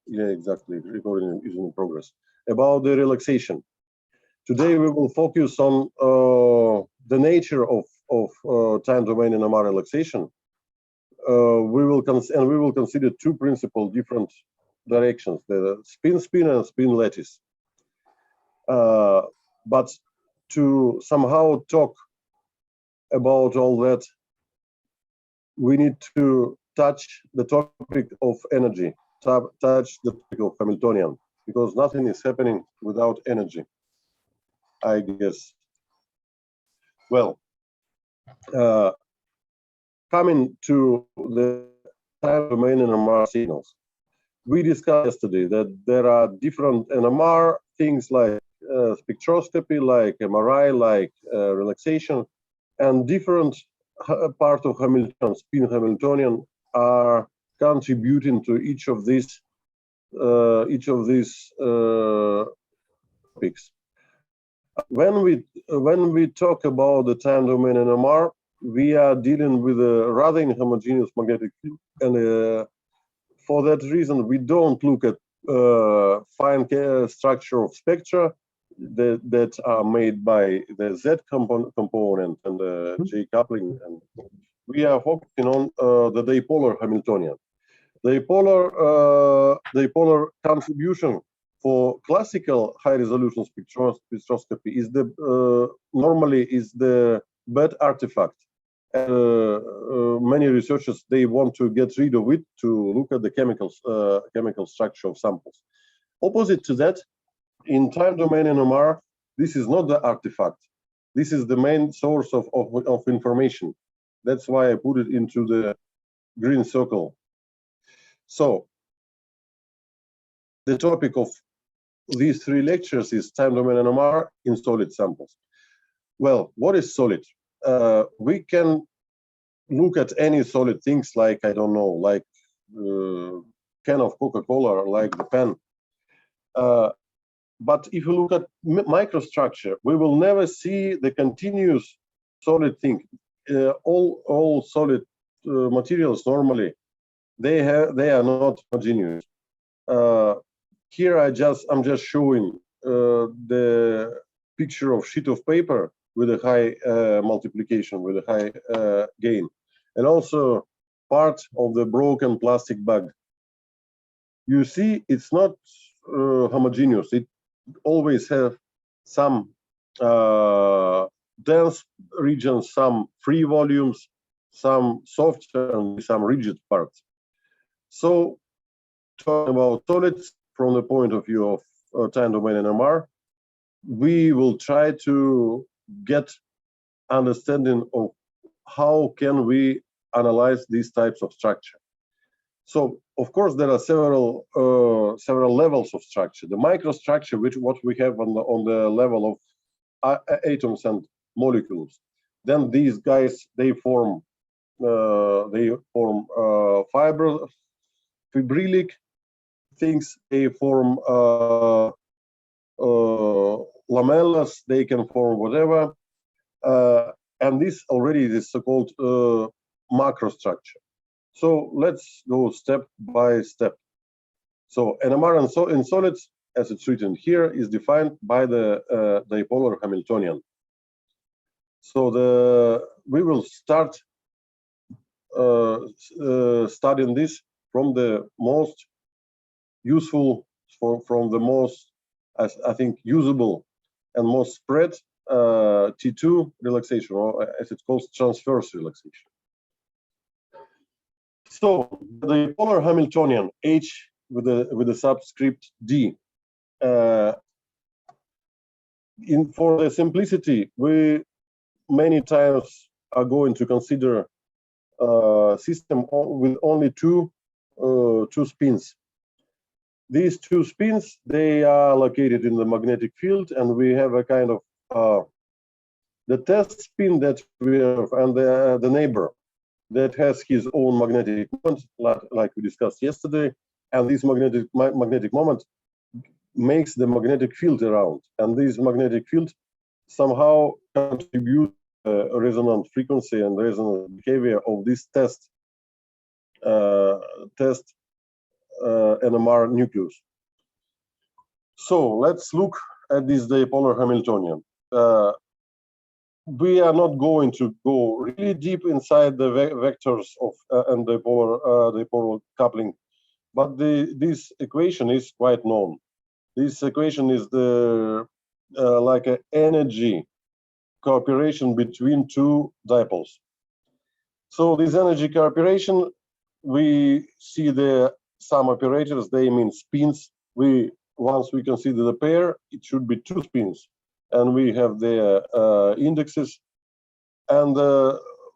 Yeah, exactly. Recording is in progress. About the relaxation. Today we will focus on the nature of time domain NMR relaxation. We will consider two principal different directions: the spin and spin lattice. But to somehow talk about all that, we need to touch the topic of energy, touch the topic of Hamiltonian, because nothing is happening without energy, I guess. Well, coming to the time domain NMR signals, we discussed yesterday that there are different NMR things like spectroscopy, like MRI, like relaxation, and different part of Hamiltonian, spin Hamiltonian, are contributing to each of these topics. When we talk about the time domain NMR, we are dealing with a rather inhomogeneous magnetic field, and for that reason, we don't look at fine structure of spectra that are made by the Z component and the J coupling, and we are focusing on the dipolar Hamiltonian. Dipolar contribution for classical high-resolution spectroscopy is normally the bad artifact. Many researchers, they want to get rid of it to look at the chemical structure of samples. Opposite to that, in time domain NMR, this is not the artifact. This is the main source of information. That's why I put it into the green circle. So the topic of these three lectures is time domain NMR in solid samples. Well, what is solid? We can look at any solid things like, I don't know, like can of Coca-Cola or like the pen. But if you look at microstructure, we will never see the continuous solid thing. All solid materials normally, they are not homogeneous. Here I'm just showing the picture of sheet of paper with a high multiplication, with a high gain, and also part of the broken plastic bag. You see, it's not homogeneous. It always have some dense regions, some free volumes, some soft and some rigid parts. So, talking about solids from the point of view of time domain NMR, we will try to get understanding of how can we analyze these types of structure. So, of course, there are several levels of structure. The microstructure, what we have on the level of atoms and molecules. Then these guys, they form fibrilic things. They form lamellas. They can form whatever, and this already is so-called macrostructure. So let's go step by step. So NMR in solids, as it's written here, is defined by the dipolar Hamiltonian. So we will start studying this from the most useful, from the most, I think, usable and most spread T2 relaxation, or as it's called, transverse relaxation. So the dipolar Hamiltonian, H with the subscript D. For the simplicity, we many times are going to consider a system with only two spins. These two spins, they are located in the magnetic field, and we have a kind of the test spin that we have, and the neighbor that has his own magnetic moment, like we discussed yesterday, and this magnetic moment makes the magnetic field around, and this magnetic field somehow contributes resonant frequency and resonant behavior of this test NMR nucleus. So let's look at this dipolar Hamiltonian. We are not going to go really deep inside the vectors of and dipolar coupling, but this equation is quite known. This equation is the like an energy cooperation between two dipoles. So this energy cooperation, we see the some operators, they mean spins. Once we consider the pair, it should be two spins, and we have the indexes. And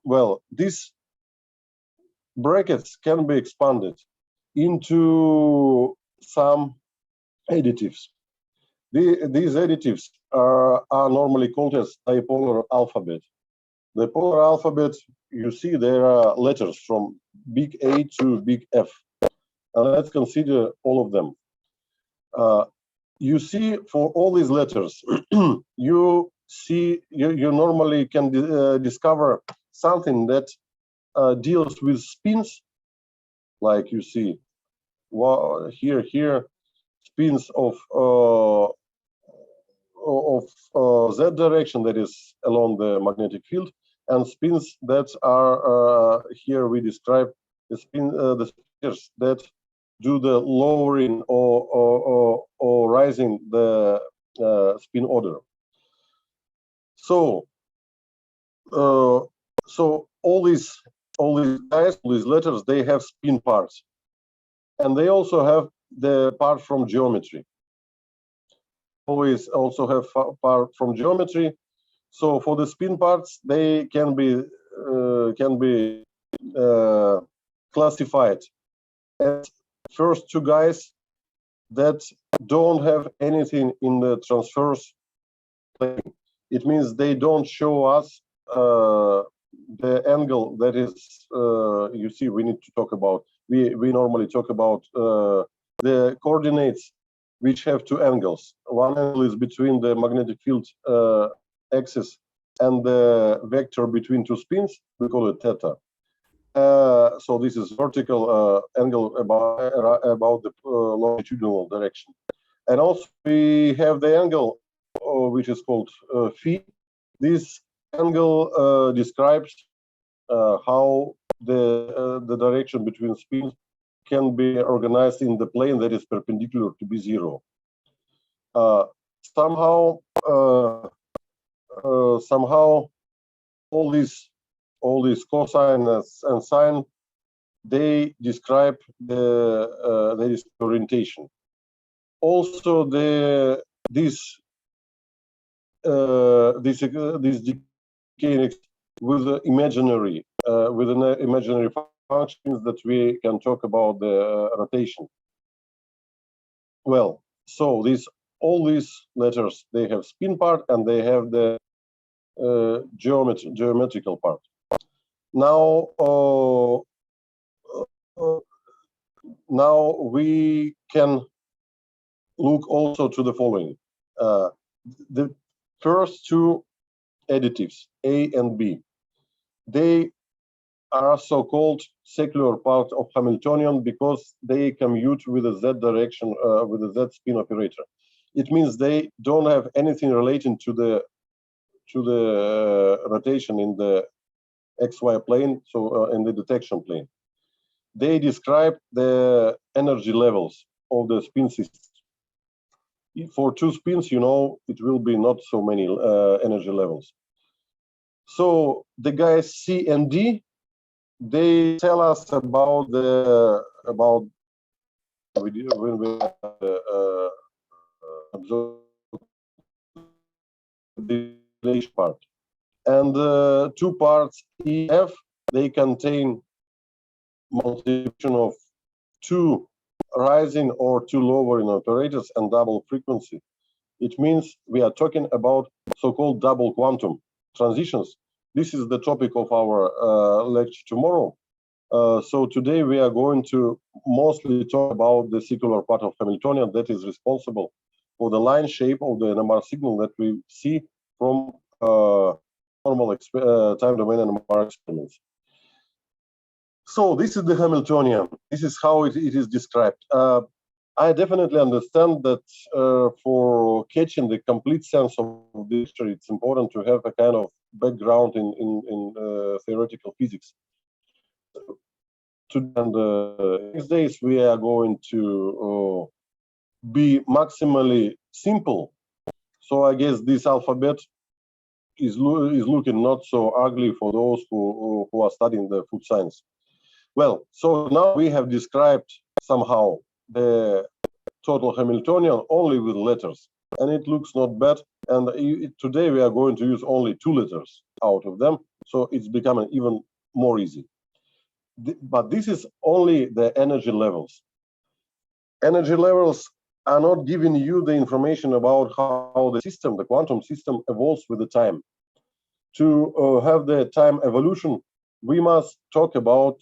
well, these brackets can be expanded into some additives. These additives are normally called as dipolar alphabet. The polar alphabet, you see there are letters from big A to big F. And let's consider all of them. You see, for all these letters, you normally can discover something that deals with spins, like you see here spins of z direction, that is along the magnetic field, and spins that are here we describe the spins that do the lowering or rising the spin order. So so all these guys, all these letters, they have spin parts, and they also have the part from geometry. Always also have part from geometry. So for the spin parts, they can be classified as first two guys that don't have anything in the transverse plane. It means they don't show us the angle that is, you see, we need to talk about, we normally talk about the coordinates which have two angles. One angle is between the magnetic field axis and the vector between two spins, we call it theta. So this is vertical angle about the longitudinal direction. And also we have the angle which is called phi. This angle describes how the direction between spins can be organized in the plane that is perpendicular to B0. Somehow all these cosine and sine, they describe the orientation. Also, this decay with the imaginary functions that we can talk about the rotation. Well, so all these letters, they have spin part and they have the geometrical part. Now, now we can look also to the following. The first two additives, A and B, they are so-called secular part of Hamiltonian because they commute with a z direction, with a z spin operator. It means they don't have anything relating to the rotation in the XY plane, so in the detection plane. They describe the energy levels of the spin system. For two spins, you know, it will be not so many energy levels. So the guys C and D, they tell us about the when we observe the part, and two parts E F, they contain multiplication of two rising or two lowering operators and double frequency. It means we are talking about so-called double quantum transitions. This is the topic of our lecture tomorrow. So today we are going to mostly talk about the secular part of Hamiltonian that is responsible for the line shape of the NMR signal that we see from normal time domain NMR experiments. So this is the Hamiltonian. This is how it is described. I definitely understand that for catching the complete sense of the picture, it's important to have a kind of background in theoretical physics. And next days we are going to be maximally simple. So I guess this alphabet is looking not so ugly for those who are studying the food science. Well, so now we have described somehow the total Hamiltonian only with letters, and it looks not bad. And today we are going to use only 2 letters out of them, so it's becoming even more easy. But this is only the energy levels. Energy levels are not giving you the information about how the system, the quantum system, evolves with the time. To have the time evolution, we must talk about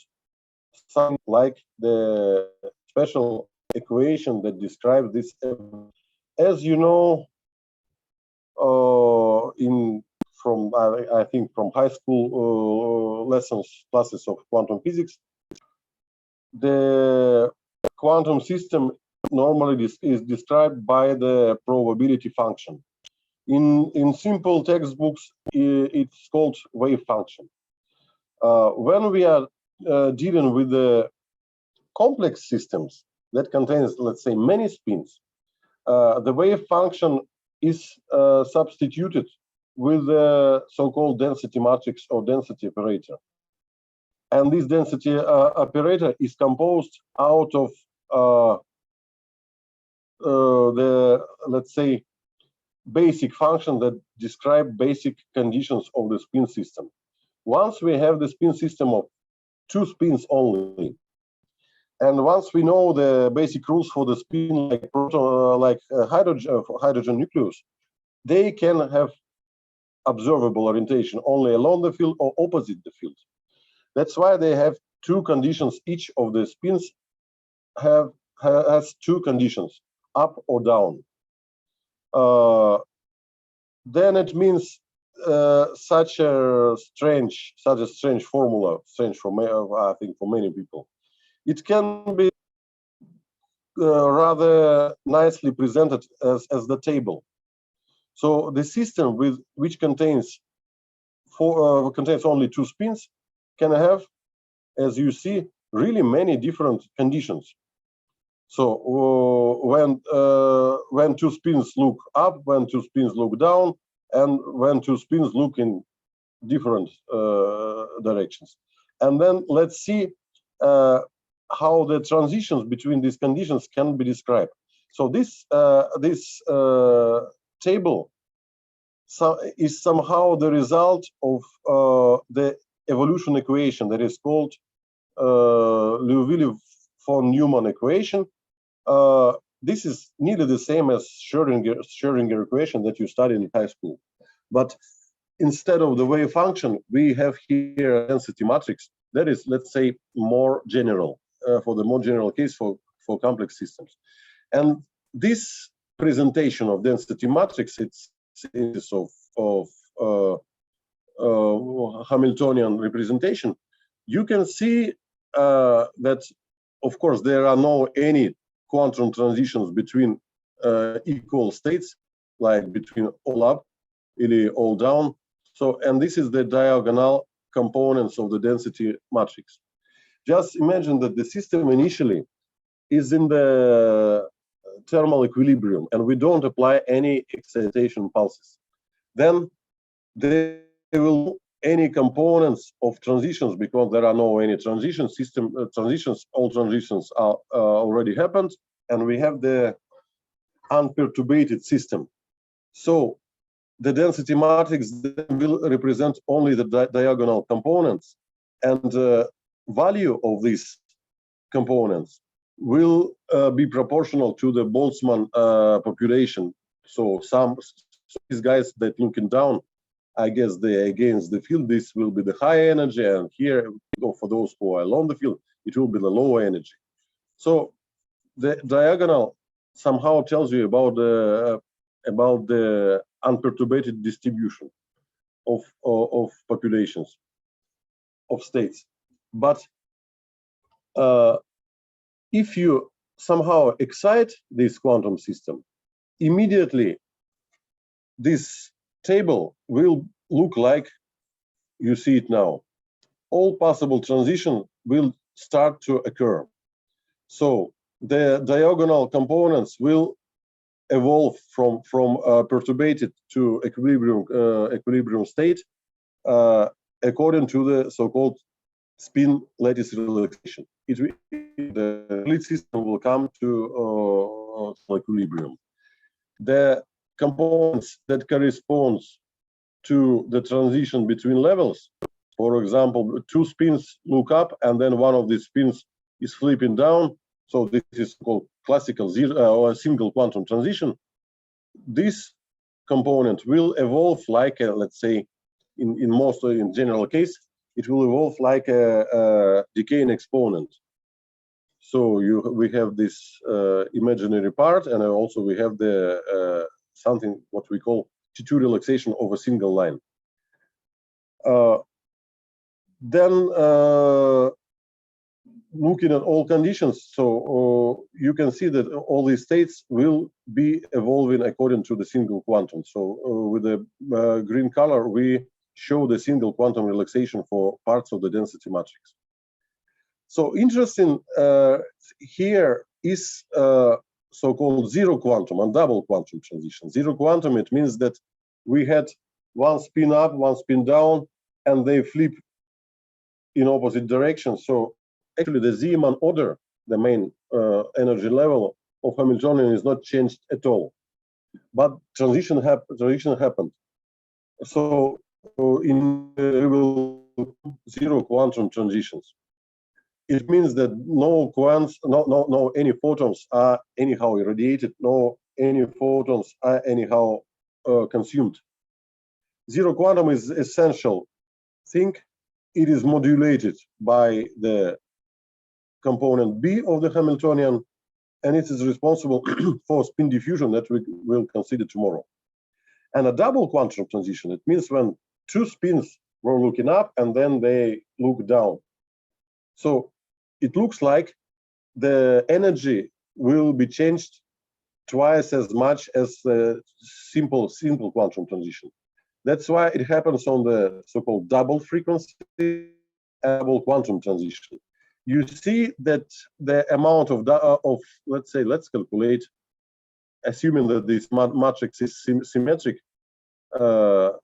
something like the special equation that describes this. As you know, I think from high school classes of quantum physics, the quantum system normally is described by the probability function. In simple textbooks, it's called wave function. When we are dealing with the complex systems that contains, let's say, many spins, the wave function is substituted with the so-called density matrix or density operator. And this density operator is composed out of the, let's say, basic function that describe basic conditions of the spin system. Once we have the spin system of 2 spins only, and once we know the basic rules for the spin, like proton, hydrogen nucleus, they can have observable orientation only along the field or opposite the field. That's why they have 2 conditions. Each of the spins has 2 conditions, up or down. Then it means such a strange formula, strange for I think for many people. It can be rather nicely presented as the table. So the system which contains only 2 spins can have, as you see, really many different conditions. So when 2 spins look up, when 2 spins look down, and when 2 spins look in different directions. And then let's see how the transitions between these conditions can be described. So this table is somehow the result of the evolution equation that is called Liouville von Neumann equation. This is nearly the same as Schrödinger equation that you studied in high school, but instead of the wave function, we have here a density matrix that is, let's say, more general, for the more general case for complex systems. And this presentation of density matrix, it's of Hamiltonian representation. You can see that, of course, there are no any quantum transitions between equal states, like between all up or all down. So, and this is the diagonal components of the density matrix. Just imagine that the system initially is in the thermal equilibrium, and we don't apply any excitation pulses. Then there will be any components of transitions, because there are no any transition system transitions. All transitions are already happened, and we have the unperturbated system. So the density matrix will represent only the diagonal components, and the value of these components will be proportional to the Boltzmann population. So these guys that looking down, I guess they against the field, this will be the high energy, and here, for those who are along the field, it will be the low energy. So the diagonal somehow tells you about the unperturbated distribution of populations, of states. But If you somehow excite this quantum system, immediately this table will look like you see it now. All possible transition will start to occur. So the diagonal components will evolve from perturbated to equilibrium state according to the so-called spin lattice relaxation. The complete system will come to equilibrium. The components that corresponds to the transition between levels, for example, two spins look up and then one of these spins is flipping down. So this is called classical zero or single quantum transition. This component will evolve like a, let's say, in general case, it will evolve like a decaying exponent. So we have this imaginary part, and also we have the something what we call T2 relaxation of a single line. Then looking at all conditions, so you can see that all these states will be evolving according to the single quantum. So with the green color, we show the single quantum relaxation for parts of the density matrix. So interesting here is so-called zero quantum and double quantum transition. Zero quantum, it means that we had one spin up, one spin down, and they flip in opposite directions. So actually the Zeeman order, the main energy level of Hamiltonian is not changed at all. But transition happened. So in zero quantum transitions, it means that no quants, no any photons are anyhow irradiated, no any photons are anyhow consumed. Zero quantum is essential thing. It is modulated by the component B of the Hamiltonian, and it is responsible for spin diffusion that we will consider tomorrow. And a double quantum transition, it means when two spins were looking up and then they look down. So it looks like the energy will be changed twice as much as the simple quantum transition. That's why it happens on the so-called double frequency double quantum transition. You see that the amount of let's say, let's calculate, assuming that this matrix is symmetric around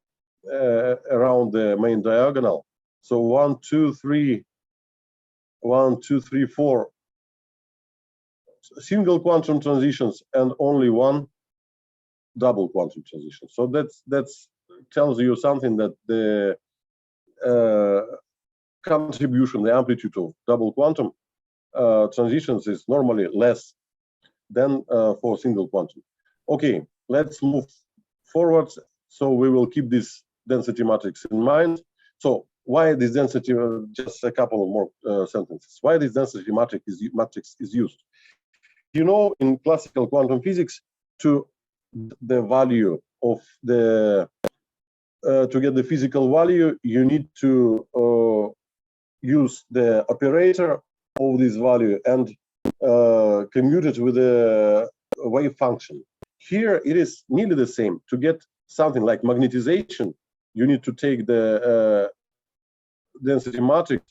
the main diagonal. So 1, 2, 3, 1, 2, 3, 4 single quantum transitions and only one double quantum transition. So that's tells you something that the contribution, the amplitude of double quantum transitions is normally less than for single quantum. Okay, let's move forward. So we will keep this density matrix in mind. So why this density? Just a couple of more sentences. Why this density matrix is used? You know, in classical quantum physics, to the value of the to get the physical value, you need to use the operator of this value and commute it with a wave function. Here it is nearly the same. To get something like magnetization, you need to take the density matrix,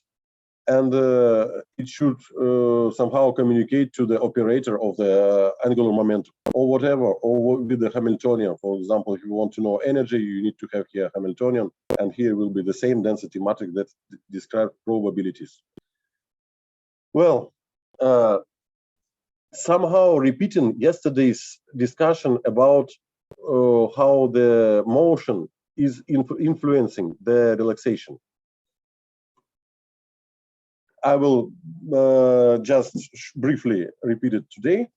and it should somehow communicate to the operator of the angular momentum or whatever, or with the Hamiltonian. For example, if you want to know energy, you need to have here Hamiltonian, and here will be the same density matrix that describes probabilities. Well, somehow repeating yesterday's discussion about how the motion is influencing the relaxation, I will just briefly repeat it today.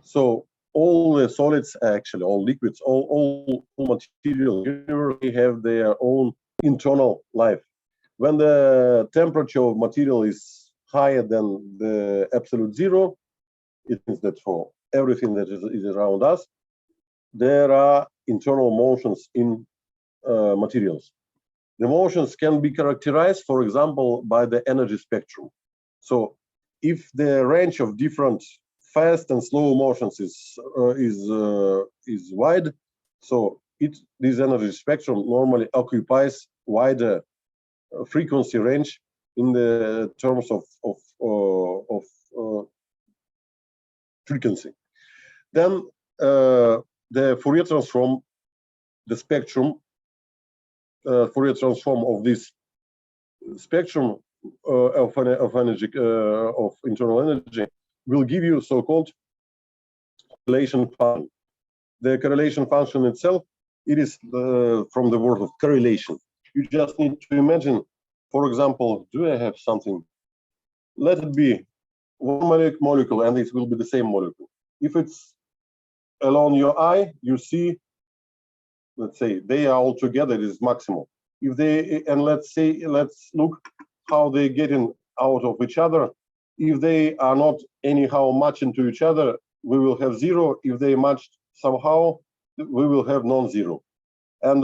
So all the solids, actually all liquids, all material universe have their own internal life. When the temperature of material is higher than the absolute zero, it means that for everything that is around us, there are internal motions in materials. The motions can be characterized, for example, by the energy spectrum. So if the range of different fast and slow motions is wide, so this energy spectrum normally occupies wider frequency range in the terms of frequency. Then the Fourier transform, the spectrum, Fourier transform of this spectrum of energy of internal energy will give you so-called correlation function. The correlation function itself, it is from the word of correlation. You just need to imagine, for example, do I have something? Let it be one molecule, and it will be the same molecule. If it's along your eye, you see, let's say, they are all together, it is maximal. If they, and let's look how they getting out of each other. If they are not anyhow matching to each other, we will have zero. If they match somehow, we will have non-zero. And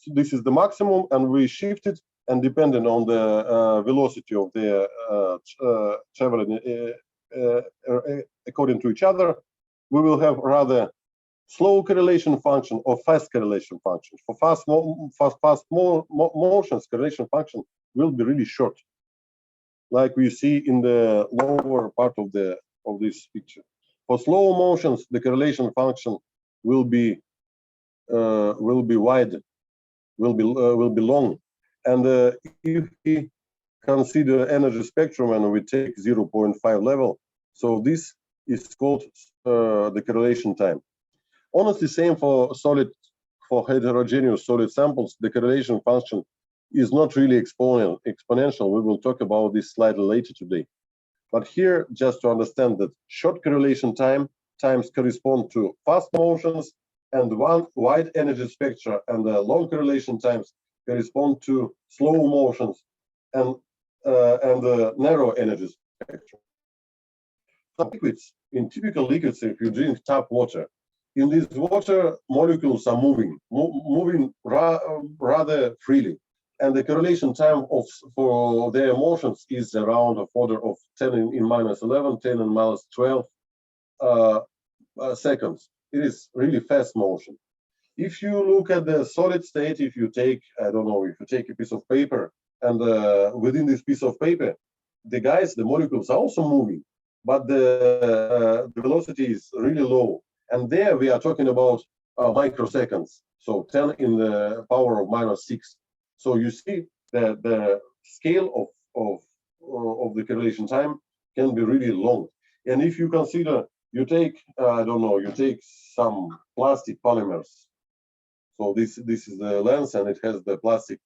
this is the maximum, and we shift it, and depending on the velocity of the traveling according to each other, we will have rather slow correlation function or fast correlation function. For fast motions, correlation function will be really short, like we see in the lower part of this picture. For slow motions, the correlation function will be wide, will be long. And if we consider energy spectrum and we take 0.5 level, so this is called the correlation time. Honestly, same for heterogeneous solid samples, the correlation function is not really exponential. We will talk about this slightly later today. But here, just to understand that short correlation times correspond to fast motions, and wide energy spectra, and the long correlation times correspond to slow motions and the narrow energy spectrum. Some liquids, in typical liquids, if you drink tap water, in this water, molecules are moving rather freely. And the correlation time for their motions is around of order of 10 in minus 11, 10 in minus 12 seconds. It is really fast motion. If you look at the solid state, if you take, I don't know, if you take a piece of paper, and within this piece of paper, the molecules are also moving, but the velocity is really low. And there we are talking about microseconds, so 10 in the power of minus 6. So you see that the scale of the correlation time can be really long. And if you consider, you take, I don't know, you take some plastic polymers. So this is the lens, and it has the plastic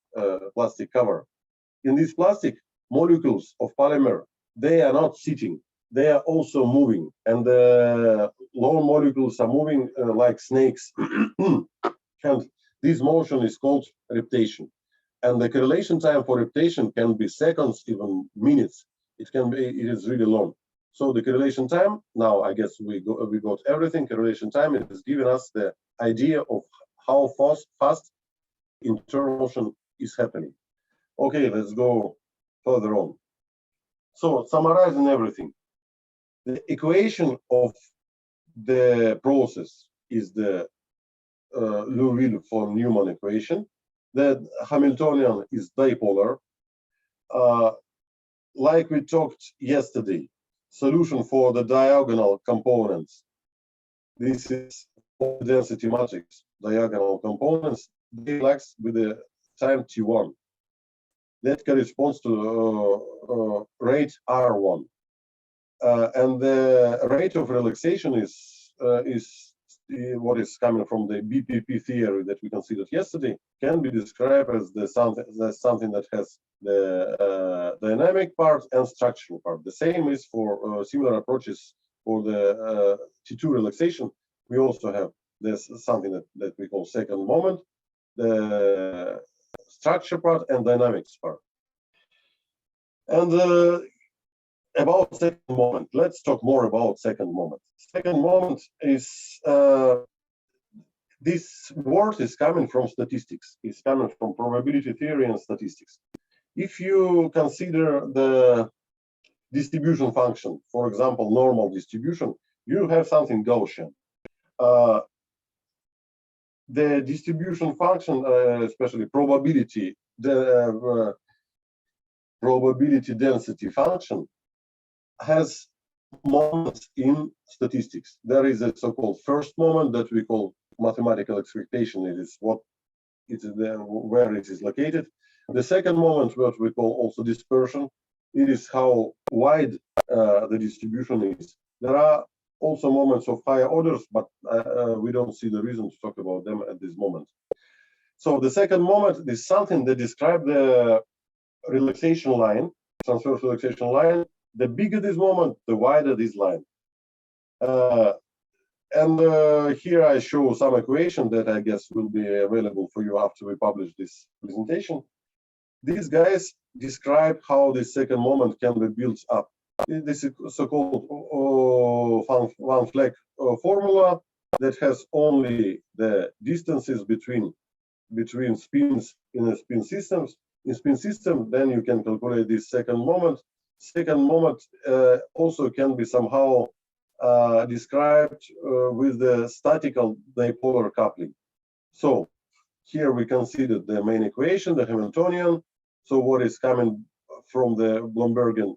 cover. In these plastic molecules of polymer, they are not sitting, they are also moving. And the low molecules are moving like snakes. And this motion is called reptation. And the correlation time for reptation can be seconds, even minutes. It is really long. So the correlation time, now I guess we got everything. Correlation time is giving us the idea of how fast internal motion is happening. Okay, let's go further on. So summarizing everything, the equation of the process is the Liouville-von-Neumann equation. The Hamiltonian is dipolar. Like we talked yesterday, solution for the diagonal components. This is density matrix, diagonal components, they relax with the time t1. That corresponds to rate r1. And the rate of relaxation is what is coming from the BPP theory that we considered yesterday, can be described as something that has the dynamic part and structural part. The same is for similar approaches for the T2 relaxation. We also have this something that we call second moment, the structure part and dynamics part. And about second moment, let's talk more about second moment. Second moment is, this word is coming from statistics. It's coming from probability theory and statistics. If you consider the distribution function, for example, normal distribution, you have something Gaussian. The distribution function, especially probability, the probability density function, has moments in statistics. There is a so-called first moment that we call mathematical expectation. It is what it is there, where it is located. The second moment, what we call also dispersion, it is how wide the distribution is. There are also moments of higher orders, but we don't see the reason to talk about them at this moment. So the second moment is something that describes the relaxation line, transverse relaxation line. The bigger this moment, the wider this line. Here I show some equation that I guess will be available for you after we publish this presentation. These guys describe how the second moment can be built up. This is so-called one flag formula that has only the distances between spins in a spin systems. In spin system, then you can calculate this second moment. Second moment also can be somehow described with the statical dipolar coupling. So here we consider the main equation, the Hamiltonian. So what is coming from the Blombergian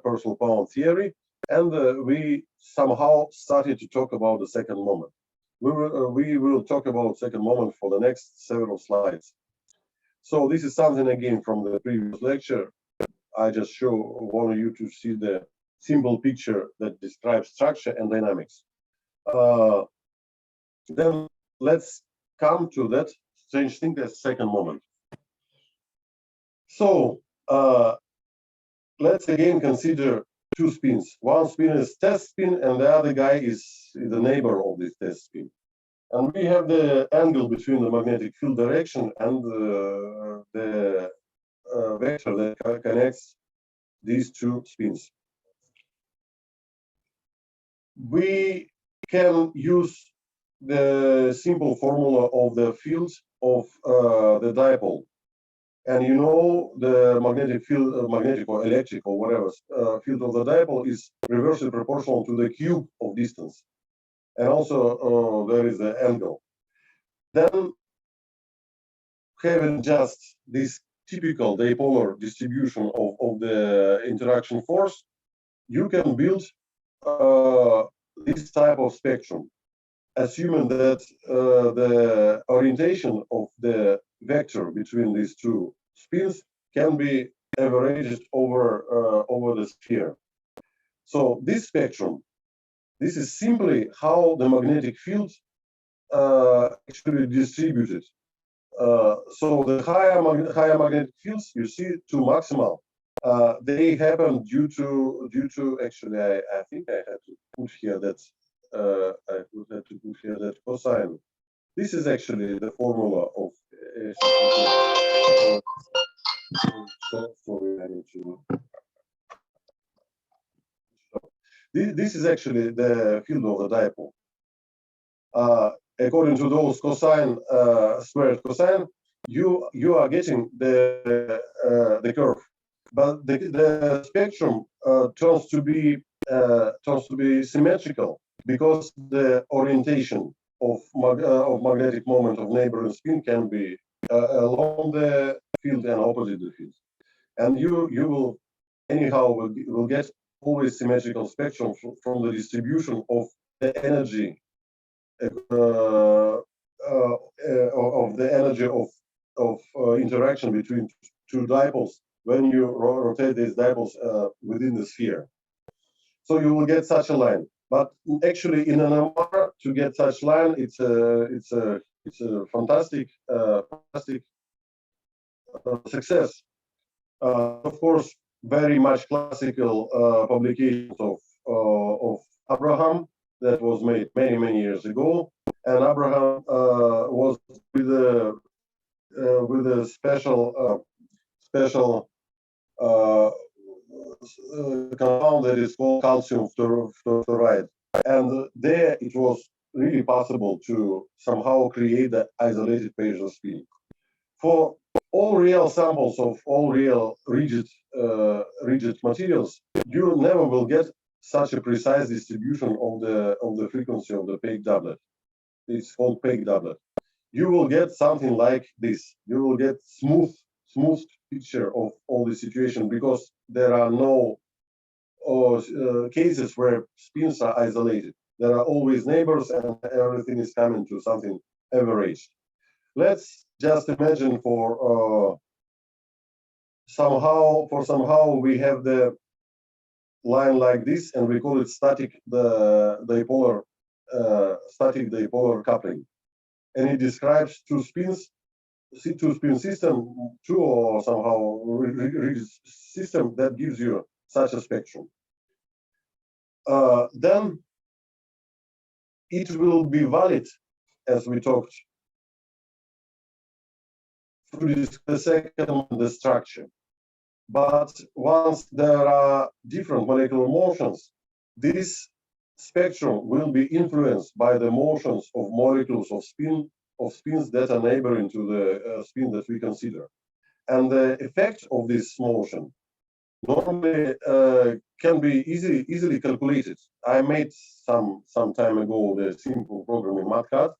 personal pound theory, and we somehow started to talk about the second moment. We will talk about second moment for the next several slides. So this is something again from the previous lecture. I just want you to see the simple picture that describes structure and dynamics. Then let's come to that strange thing, the second moment. So let's again consider two spins. One spin is test spin, and the other guy is the neighbor of this test spin. And we have the angle between the magnetic field direction and the vector that connects these two spins. We can use the simple formula of the fields of the dipole. And you know the magnetic field, magnetic or electric or whatever field of the dipole is reversely proportional to the cube of distance. And also there is the angle. Then having just this typical dipolar distribution of the interaction force, you can build this type of spectrum, assuming that the orientation of the vector between these two spins can be averaged over the sphere. So this spectrum, this is simply how the magnetic field actually distributed. So the higher magnetic fields, you see, to maximal, they happen due to actually I think I had to put here that I would have to put here that cosine. This is actually the formula of sorry, I need to. This is actually the field of the dipole. According to those cosine squared cosine, you are getting the curve, but the spectrum turns to be symmetrical because the orientation of magnetic moment of neighboring spin can be along the field and opposite the field, and you will anyhow will get always symmetrical spectrum from the distribution of the energy of the energy of interaction between two dipoles when you rotate these dipoles within the sphere. So you will get such a line. But actually, in an NMR, to get such line, it's a fantastic success. Of course, very much classical publications of Abraham that was made many years ago, and Abraham was with a special compound that is called calcium fluoride, and there it was really possible to somehow create the isolated Paget spin. For all real samples of all real rigid materials, you never will get such a precise distribution of the frequency of the peak doublet. It's called peak doublet. You will get something like this. You will get smooth picture of all the situation, because there are no cases where spins are isolated. There are always neighbors, and everything is coming to something average. Let's just imagine for somehow we have the line like this, and we call it static dipolar coupling, and it describes two spin system, two or somehow system that gives you such a spectrum. Then it will be valid, as we talked through the second the structure. But once there are different molecular motions, this spectrum will be influenced by the motions of molecules of spins that are neighboring to the spin that we consider. And the effect of this motion normally can be easily calculated. I made some time ago the simple program in MATCAD,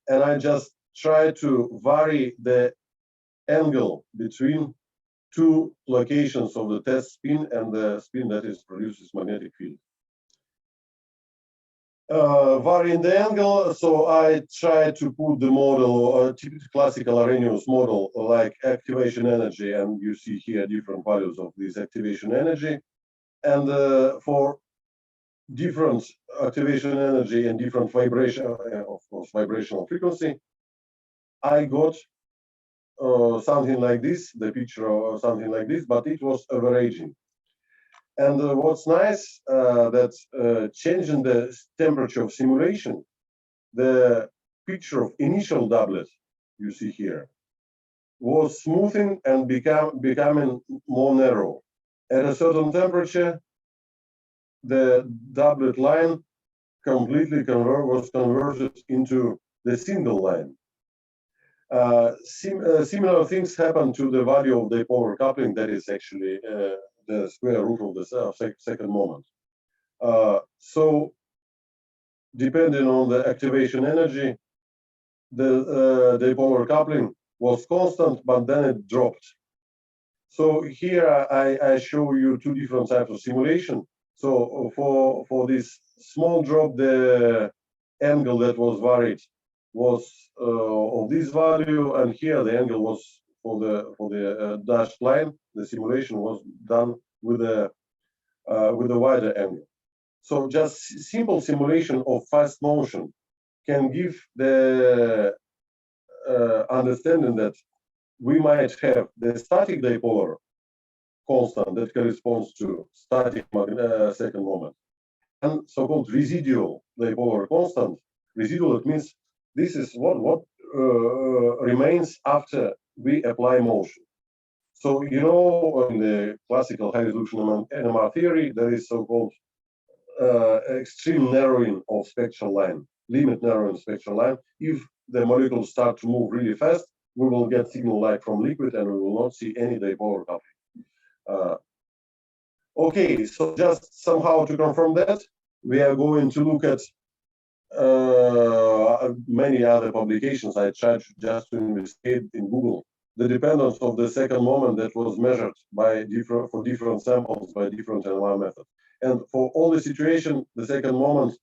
and I just try to vary the angle between two locations of the test spin and the spin that is produces magnetic field. Varying the angle, so I try to put the model, classical Arrhenius model, like activation energy, and you see here different values of this activation energy. And for different activation energy and different vibration, of course, vibrational frequency, I got something like this, the picture or something like this, but it was averaging. And what's nice, that changing the temperature of simulation, the picture of initial doublet you see here was smoothing and becoming more narrow. At a certain temperature, the doublet line completely was converted into the single line. Similar things happen to the value of the dipolar coupling, that is actually the square root of the second moment. So depending on the activation energy, the dipolar coupling was constant, but then it dropped. So here I show you two different types of simulation. So for this small drop, the angle that was varied was of this value, and here the angle was for the dashed line. The simulation was done with a wider angle. So just simple simulation of fast motion can give the understanding that we might have the static dipolar constant that corresponds to static second moment, and so-called residual dipolar constant. Residual, it means this is what remains after we apply motion. So you know, in the classical high-resolution NMR theory, there is so-called extreme narrowing of spectral line, limit narrowing spectral line. If the molecules start to move really fast, we will get signal light from liquid, and we will not see any dipolar coupling. Okay, so just somehow to confirm that, we are going to look at many other publications. I tried just to investigate in Google the dependence of the second moment that was measured by different samples by different NMR methods. And for all the situation, the second moment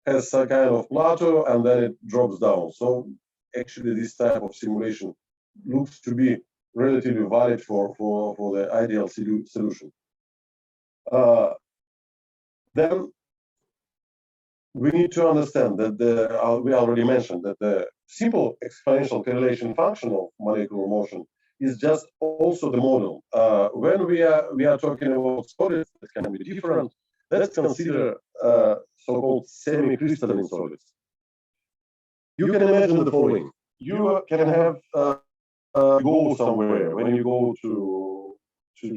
has some kind of plateau, and then it drops down. So actually, this type of simulation looks to be relatively valid for the ideal solution. Then we need to understand that we already mentioned that the simple exponential correlation function of molecular motion is just also the model. When we are talking about solids that can be different, let's consider so-called semi-crystalline solids. You can imagine the following: you can have go somewhere when you go to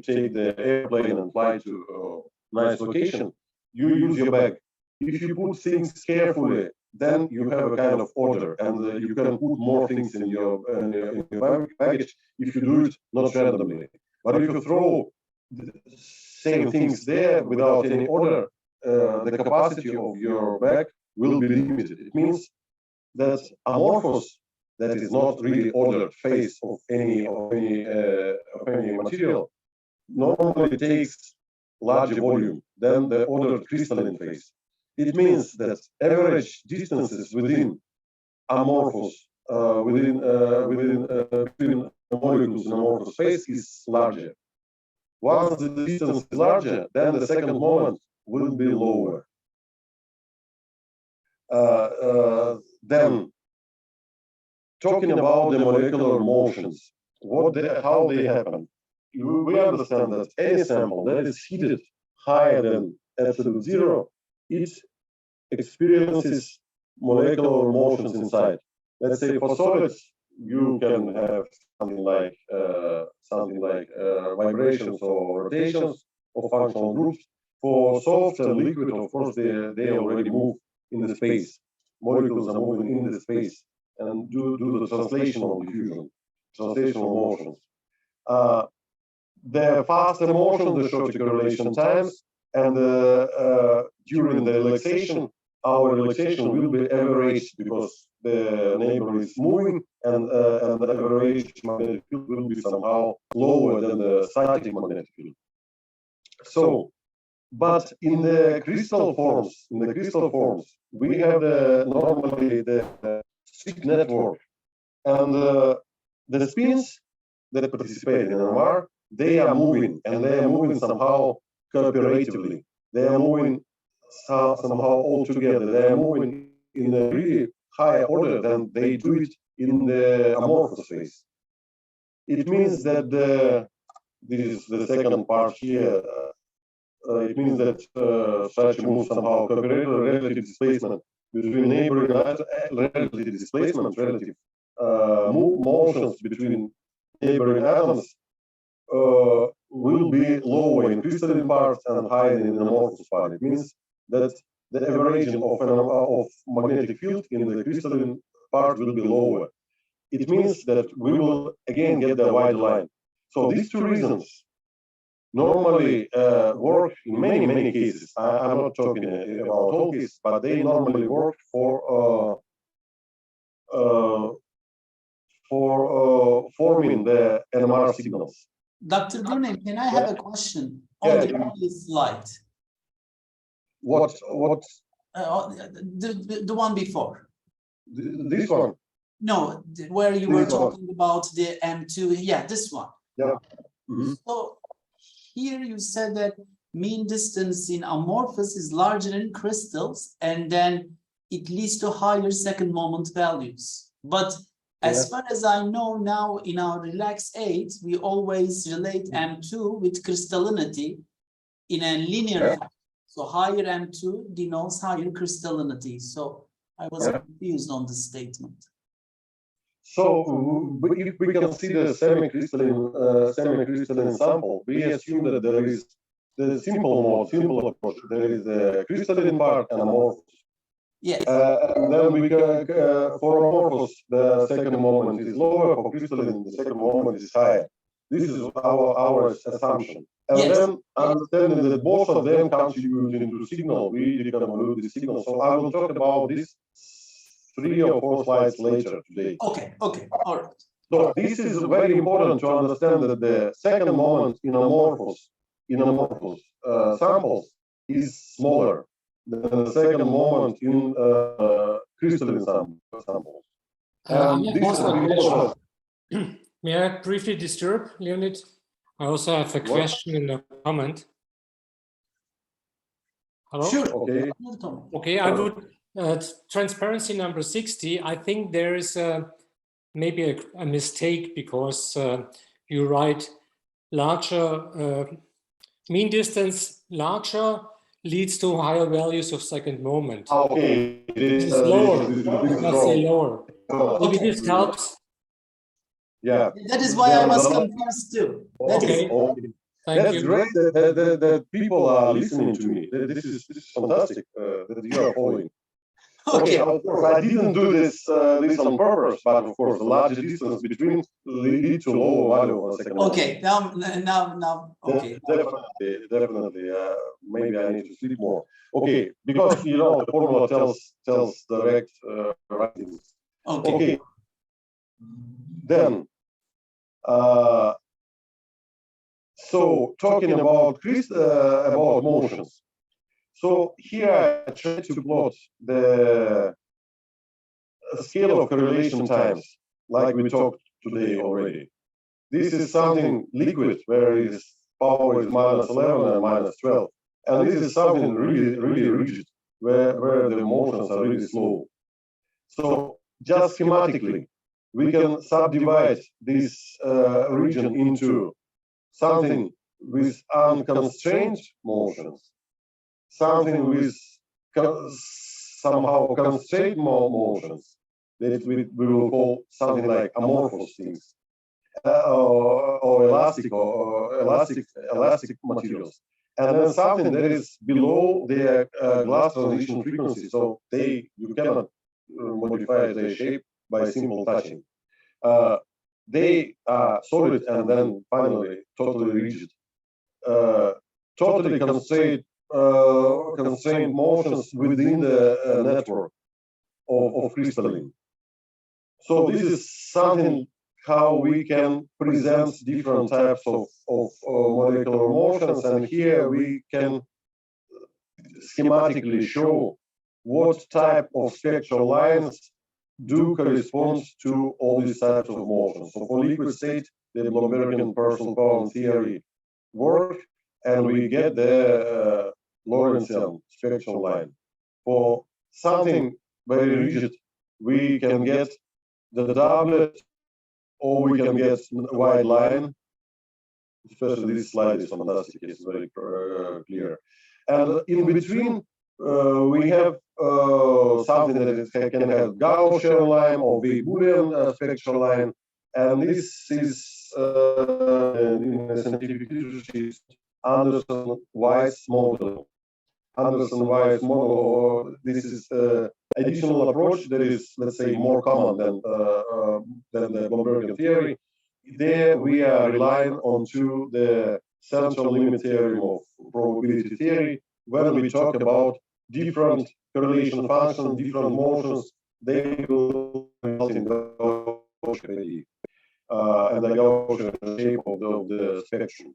take the airplane and fly to a nice location. You use your bag. If you put things carefully then you have a kind of order, and you can put more things in your package if you do it not randomly. But if you throw the same things there without any order, the capacity of your bag will be limited. It means that amorphous, that is not really ordered phase of any material, normally takes larger volume than the ordered crystalline phase. It means that average distances within amorphous, between molecules in amorphous phase is larger. Once the distance is larger, then the second moment will be lower. Then, talking about the molecular motions, how they happen, we understand that any sample that is heated higher than absolute zero, it experiences molecular motions inside. Let's say for solids, you can have something like vibrations or rotations of functional groups. For soft and liquid, of course, they already move in the space. Molecules are moving in the space and do the translational diffusion, translational motions. The faster motion, the shorter correlation times, and during the relaxation, our relaxation will be averaged because the neighbor is moving, and the average magnetic field will be somehow lower than the static magnetic field. So, but in the crystal forms, we have normally the SIG network, and the spins that participate in NMR, they are moving, and they are moving somehow cooperatively. They are moving somehow all together. They are moving in a really higher order than they do it in the amorphous phase. It means that this is the second part here. It means that such a move somehow cooperative relative displacement between neighboring relative displacement, relative motions between neighboring atoms will be lower in crystalline part and higher in the amorphous part. It means that the averaging of magnetic field in the crystalline part will be lower. It means that we will again get the wide line. So these two reasons normally work in many cases. I'm not talking about all cases, but they normally work for forming the NMR signals. Dr. GRUNIN, can I have a question on the previous slide? What? The one before. This one? No, where you were talking about the M2. Yeah, this one. Yeah. Mm-hmm. So here you said that mean distance in amorphous is larger in crystals, and then it leads to higher second moment values. But as far as I know now, in our relax 8, we always relate M2 with crystallinity in a linear fashion. So higher M2 denotes higher crystallinity. So I was confused on this statement. So if we consider semi-crystalline sample, we assume that there is the simple approach. There is the crystalline part and amorphous. Yes. And then we can, for amorphous, the second moment is lower. For crystalline, the second moment is higher. This is our assumption. And then understanding that both of them contribute into signal, we deconvolute the signal. So I will talk about this 3 or 4 slides later today. Okay, all right. So this is very important to understand that the second moment in amorphous samples is smaller than the second moment in crystalline samples. May I briefly disturb, Leonid? I also have a question in the comment. Hello? Sure. Okay. Okay, I would, transparency number 60, I think there is maybe a mistake because you write larger, mean distance larger leads to higher values of second moment. Okay. It is lower. You must say lower. Maybe this helps. Yeah. That is why I was confused too. Okay. That's great that people are listening to me. This is fantastic that you are following. Okay, of course, I didn't do this this on purpose, but of course, the larger distance between lead to lower value of a second. Okay, now, okay. Definitely. Maybe I need to sleep more. Okay, because you know the formula tells direct writings. Okay. Then, so talking about motions. So here I try to plot the scale of correlation times, like we talked today already. This is something liquid, where its power is -11 and -12. And this is something really rigid, where the motions are really slow. So just schematically, we can subdivide this region into something with unconstrained motions, something with somehow constrained motions that we will call something like amorphous things, or elastic materials, and then something that is below their glass transition frequency, so you cannot modify their shape by simple touching. They are solid and then finally totally rigid. Totally constrained motions within the network of crystalline. So this is something how we can present different types of molecular motions, and here we can schematically show what type of spectral lines do correspond to all these types of motions. So for liquid state, the Bloombergian Purcell-Cowan theory work, and we get the Lorentzian spectral line. For something very rigid, we can get the doublet, or we can get wide line. Especially this slide is fantastic; it's very clear. And in between, we have something that can have Gaussian line or Weibulian spectral line, and this is in the scientific literature Anderson-Weiss model. Anderson-Weiss model. This is additional approach that is, let's say, more common than the Bloombergian theory. There we are relying on the central limit theorem of probability theory. When we talk about different correlation functions, different motions, they will result in Gaussian and the Gaussian shape of the spectrum.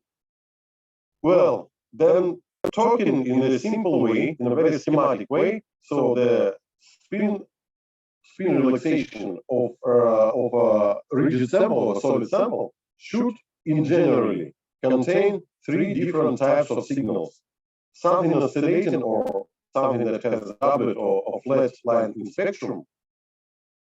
Well, then talking in a simple way, in a very schematic way, so the spin relaxation of a rigid sample or a solid sample should, in generally, contain 3 different types of signals: something oscillating, or something that has a doublet or flat line in spectrum,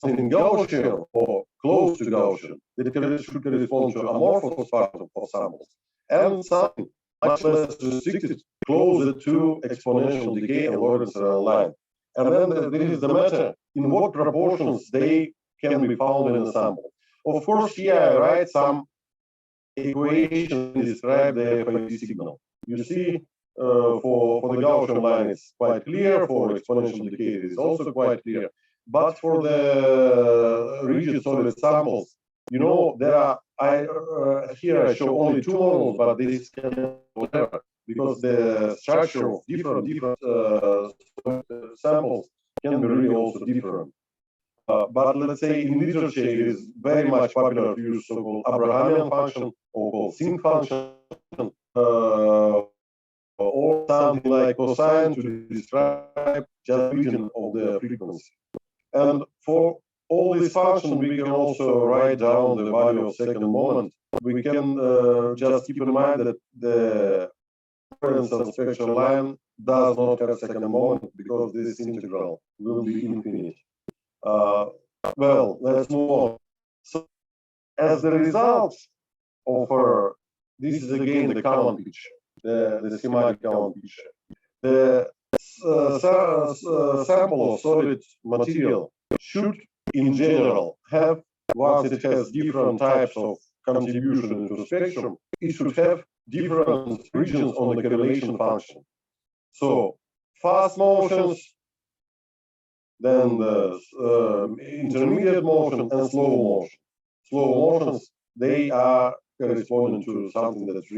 something Gaussian or close to Gaussian that should correspond to amorphous part of samples, and something much less restricted, closer to exponential decay and Lorentzian line. And then there is the matter in what proportions they can be found in a sample. Of course, here I write some equation to describe the FID signal. You see, for the Gaussian line, it's quite clear. For exponential decay, it is also quite clear. But for the rigid solid samples, you know, there are, here I show only 2 models, but this can whatever, because the structure of different samples can be really also different. But let's say in literature, it is very much popular to use so-called Abrahamian function, or called sinc function, or something like cosine to describe just region of the frequency. And for all these functions, we can also write down the value of second moment. We can just keep in mind that the Lorentzian spectral line does not have second moment, because this integral will be infinite. Well, let's move on. So, as the result of this is again the common picture, the schematic common picture. The sample of solid material should, in general, have, once it has different types of contribution to the spectrum, it should have different regions on the correlation function. So fast motions then the intermediate motion and slow motion. Slow motions, they are corresponding to something that's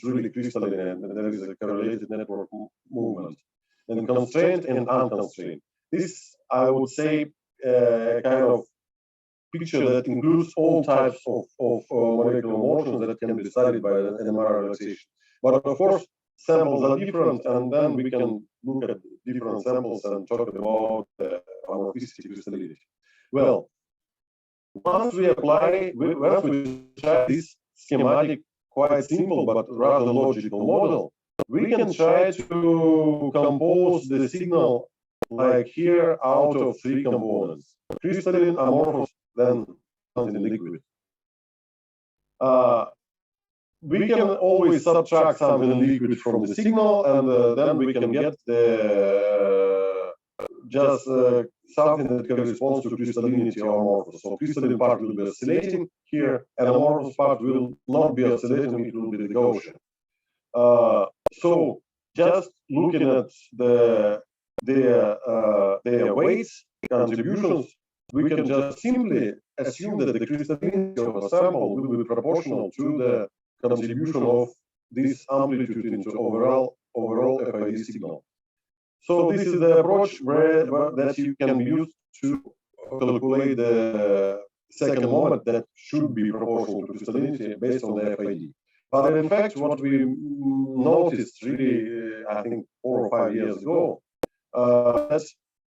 really crystalline, and there is a correlated network movement. And constrained and unconstrained. This, I would say, kind of picture that includes all types of molecular motions that can be studied by the NMR relaxation. But of course, samples are different, and then we can look at different samples and talk about amorphicity crystallidity. Well, once we try this schematic, quite simple but rather logical model, we can try to compose the signal like here out of three components: crystalline, amorphous, then something liquid. We can always subtract something liquid from the signal, and then we can get the just something that corresponds to crystallinity or amorphous. So crystalline part will be oscillating here, and amorphous part will not be oscillating; it will be the Gaussian. So just looking at their weights, contributions, we can just simply assume that the crystallinity of a sample will be proportional to the contribution of this amplitude into overall FID signal. So this is the approach that you can use to calculate the second moment that should be proportional to crystallinity based on the FID. But in fact, what we noticed really, I think 4 or 5 years ago, that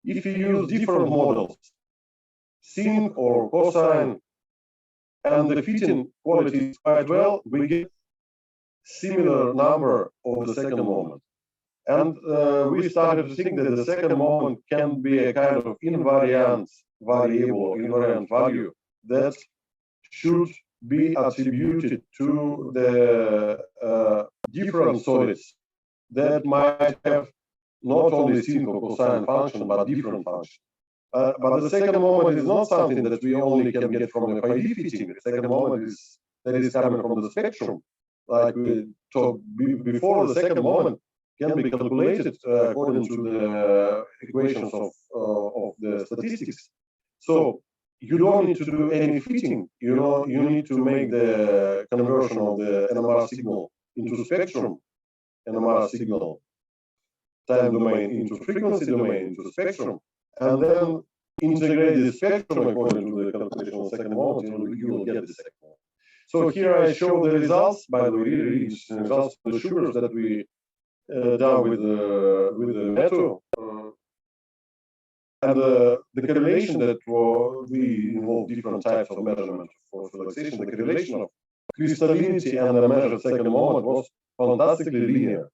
if you use different models, sin or cosine, and the fitting quality is quite well, we get similar number of the second moment. And we started to think that the second moment can be a kind of invariant variable or invariant value that should be attributed to the different solids that might have not only sin or cosine function, but different function. But the second moment is not something that we only can get from the FID fitting. The second moment is coming from the spectrum. Like we talked before, the second moment can be calculated according to the equations of the statistics. So you don't need to do any fitting. You need to make the conversion of the NMR signal into spectrum, NMR signal time domain into frequency domain into spectrum, and then integrate the spectrum according to the calculation of the second moment, you will get the second moment. So here I show the results, by the way, really interesting results of the sugars that we done with the metal. And the correlation that we involve different types of measurement for relaxation, the correlation of crystallinity and the measured second moment was fantastically linear.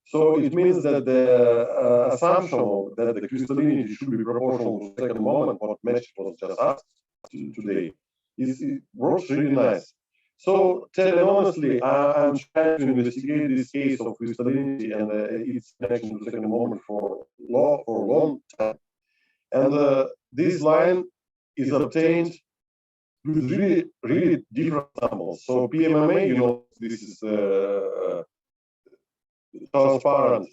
So it means that the assumption that the crystallinity should be proportional to the second moment, what Mitch was just asked today, it works really nice. So tell you honestly, I'm trying to investigate this case of crystallinity and its connection to the second moment for a long time. And this line is obtained with really different samples. So PMMA, this is transparent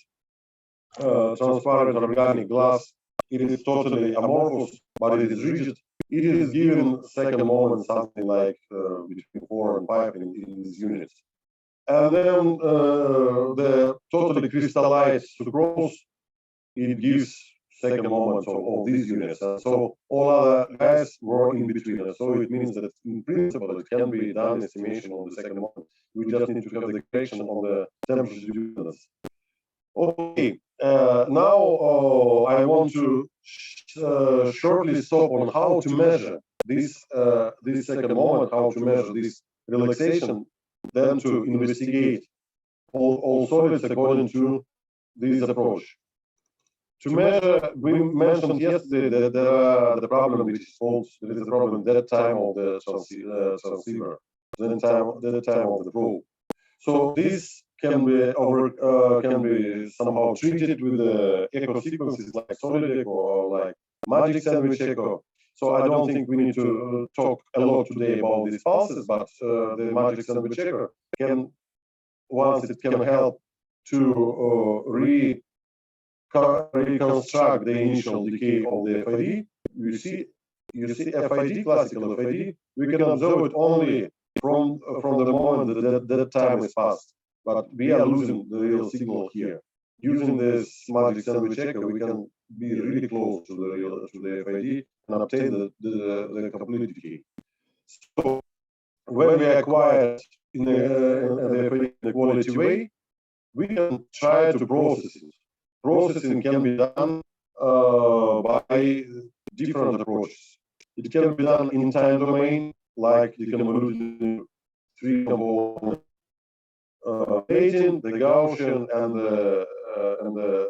organic glass. It is totally amorphous, but it is rigid. It is given second moment something like between 4 and 5 in these units. And then the totally crystallized sucrose, it gives second moment of all these units. And so all other guys were in between. And so it means that in principle it can be done estimation on the second moment. We just need to have the correction on the temperature dependence. Okay, now I want to shortly stop on how to measure this second moment, how to measure this relaxation, then to investigate all solids according to this approach. To measure, we mentioned yesterday that the problem which is called, there is a problem that time of the transceiver, that time of the probe. So this can be somehow treated with echo sequences like solid echo or like magic sandwich echo. So I don't think we need to talk a lot today about these pulses, but the magic sandwich echo can, once it can help to reconstruct the initial decay of the FID, you see FID, classical FID, we can observe it only from the moment that time is passed. But we are losing the real signal here. Using this magic sandwich echo, we can be really close to the FID and obtain the complete decay. So when we acquire in the quality way, we can try to process it. Processing can be done by different approaches. It can be done in time domain, like the convoluted three component dating, the Gaussian, and the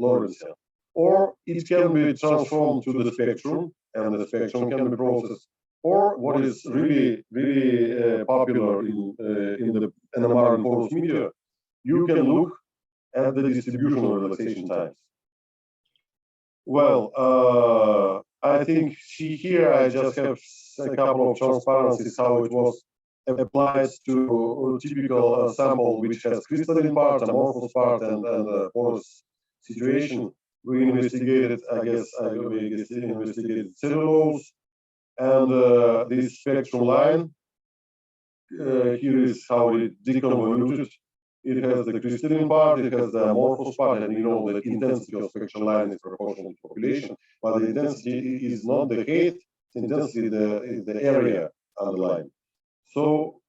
Lorentzian. Or it can be transformed to the spectrum, and the spectrum can be processed. Or what is really popular in the NMR and porous media, you can look at the distribution of relaxation times. Well, I think here I just have a couple of transparencies how it was applied to a typical sample which has crystalline part, amorphous part, and porous situation. We investigated, we investigated cellulose and this spectrum line. Here is how it deconvoluted. It has the crystalline part, it has the amorphous part, and you know that intensity of spectral line is proportional to population, but the intensity is not the height, intensity is the area underlying. So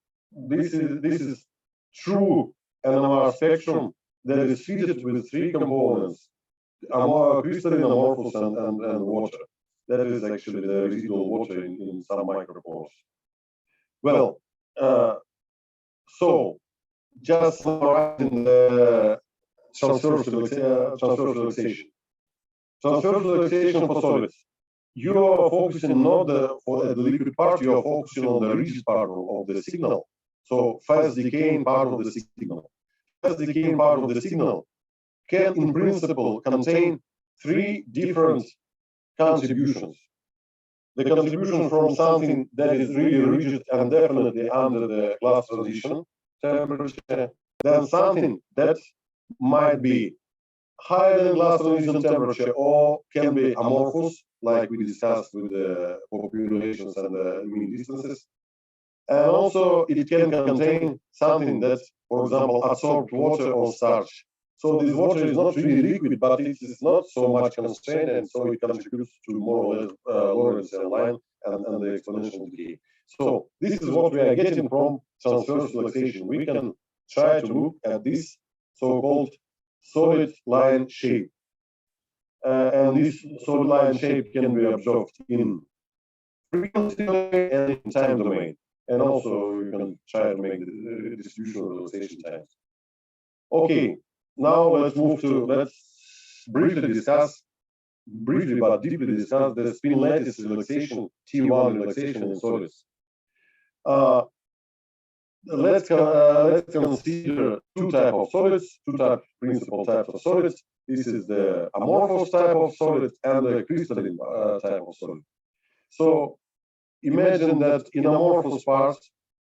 this is true NMR spectrum that is fitted with three components: crystalline, amorphous, and water. That is actually the residual water in some micropores. Well, so just summarizing the transverse relaxation. Transverse relaxation for solids. You are focusing not for the liquid part, you are focusing on the rigid part of the signal. So fast decaying part of the signal. Fast decaying part of the signal can, in principle, contain three different contributions. The contribution from something that is really rigid and definitely under the glass transition temperature, then something that might be higher than glass transition temperature or can be amorphous, like we discussed with the populations and the mean distances. And also it can contain something that, for example, absorbed water or starch. So this water is not really liquid, but it is not so much constrained, and so it contributes to more or less Lorentzian line and the exponential decay. So this is what we are getting from transverse relaxation. We can try to look at this so-called solid line shape. And this solid line shape can be observed in frequency domain and in time domain. And also you can try to make the distribution of relaxation times. Okay, now let's briefly but deeply discuss the spin-lattice relaxation, T1 relaxation in solids. Let's consider two types of solids, principal types of solids. This is the amorphous type of solid and the crystalline type of solid. So imagine that in amorphous parts,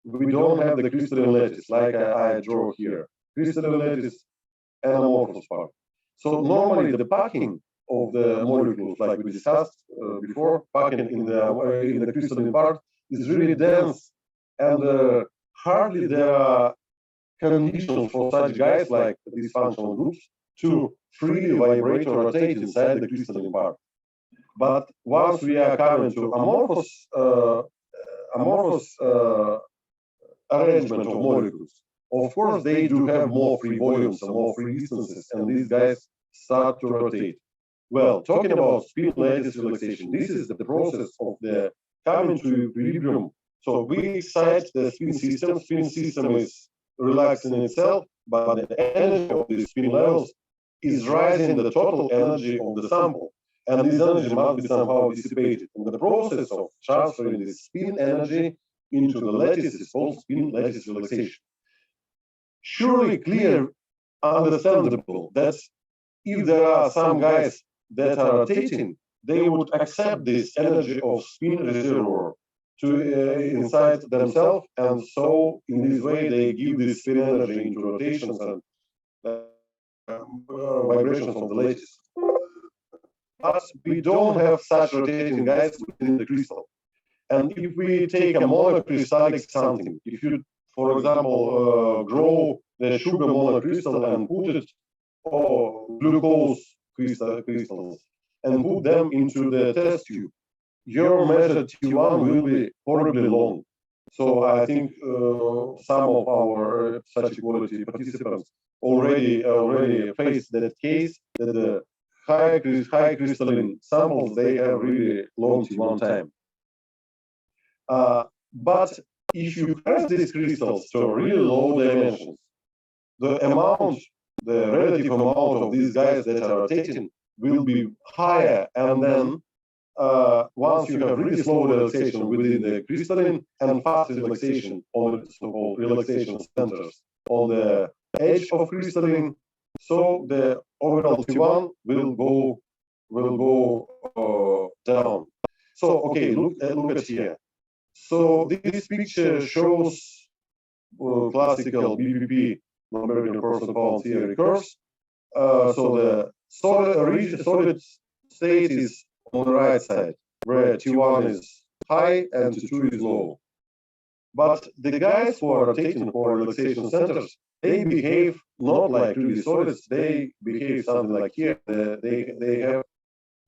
we don't have the crystalline lattice, like I draw here. Crystalline lattice and amorphous part. So normally the packing of the molecules, like we discussed before, packing in the crystalline part is really dense, and hardly there are conditions for such guys like these functional groups to freely vibrate or rotate inside the crystalline part. But once we are coming to amorphous arrangement of molecules, of course they do have more free volumes and more free distances, and these guys start to rotate. Well, talking about spin-lattice relaxation, this is the process of the coming to equilibrium. So we excite the spin system. Spin system is relaxing itself, but the energy of the spin levels is rising the total energy of the sample. And this energy must be somehow dissipated. And the process of transferring the spin energy into the lattice is called spin-lattice relaxation. Surely clear, understandable that if there are some guys that are rotating, they would accept this energy of spin reservoir to inside themselves, and so in this way they give this spin energy into rotations and vibrations of the lattice. But we don't have such rotating guides within the crystal. And if we take a monocrystallic something, if you, for example, grow the sugar monocrystal and put it, or glucose crystals, and put them into the test tube, your measured T1 will be horribly long. So I think some of our such equality participants already faced that case, that the high crystalline samples, they have really long T1 time. But if you press these crystals to really low dimensions, the relative amount of these guys that are rotating will be higher, and then once you have really slow relaxation within the crystalline and fast relaxation on the so-called relaxation centers on the edge of crystalline, so the overall T1 will go down. So okay, look at here. So this picture shows classical BPP, numerical person bound theory curves. So the solid state is on the right side, where T1 is high and T2 is low. But the guys who are rotating for relaxation centers, they behave not like really solids. They behave something like here. They have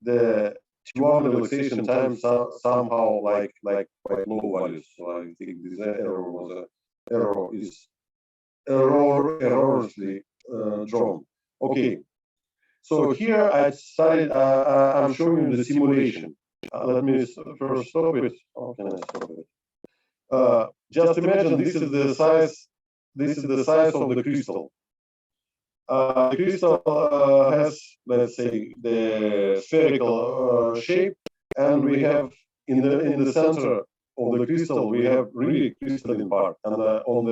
the T1 relaxation time somehow like quite low values. So I think this error is erroneously drawn. Okay. So here I decided I'm showing you the simulation. Let me first stop it. How can I stop it? Just imagine this is the size. This is the size of the crystal. The crystal has, let's say, the spherical shape, and we have in the center of the crystal we have really crystalline part, and on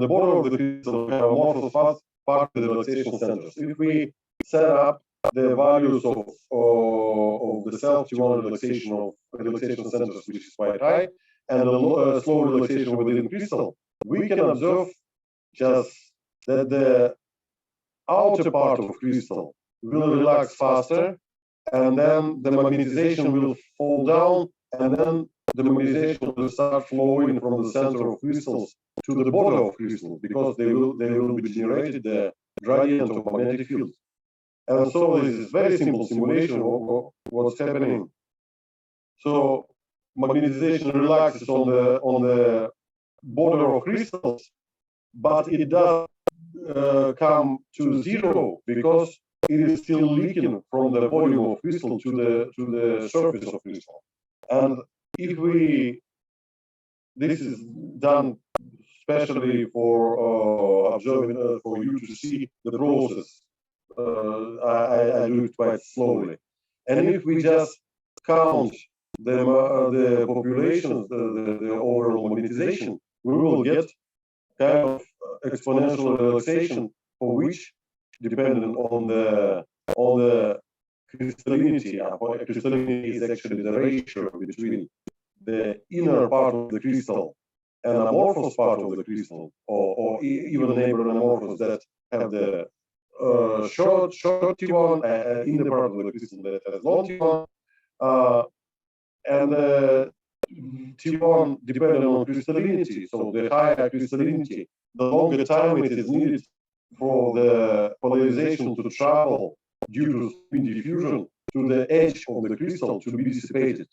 the border of the crystal we have amorphous part of the relaxation centers. If we set up the values of the self-T1 relaxation centers, which is quite high, and the slow relaxation within crystal, we can observe just that the outer part of crystal will relax faster, and then the magnetization will fall down, and then the magnetization will start flowing from the center of crystals to the border of crystal, because they will be generated the gradient of magnetic field. And so this is very simple simulation of what's happening. So magnetization relaxes on the border of crystals, but it does come to zero because it is still leaking from the volume of crystal to the surface of crystal. And if this is done especially for observing, for you to see the process. I do it quite slowly. And if we just count the populations, the overall magnetization, we will get kind of exponential relaxation, for which, depending on the crystallinity, crystallinity is actually the ratio between the inner part of the crystal and amorphous part of the crystal, or even neighboring amorphous that have the short T1 in the part of the crystal that has long T1, and T1 depending on crystallinity. So the higher crystallinity, the longer time it is needed for the polarization to travel due to spin diffusion to the edge of the crystal to be dissipated.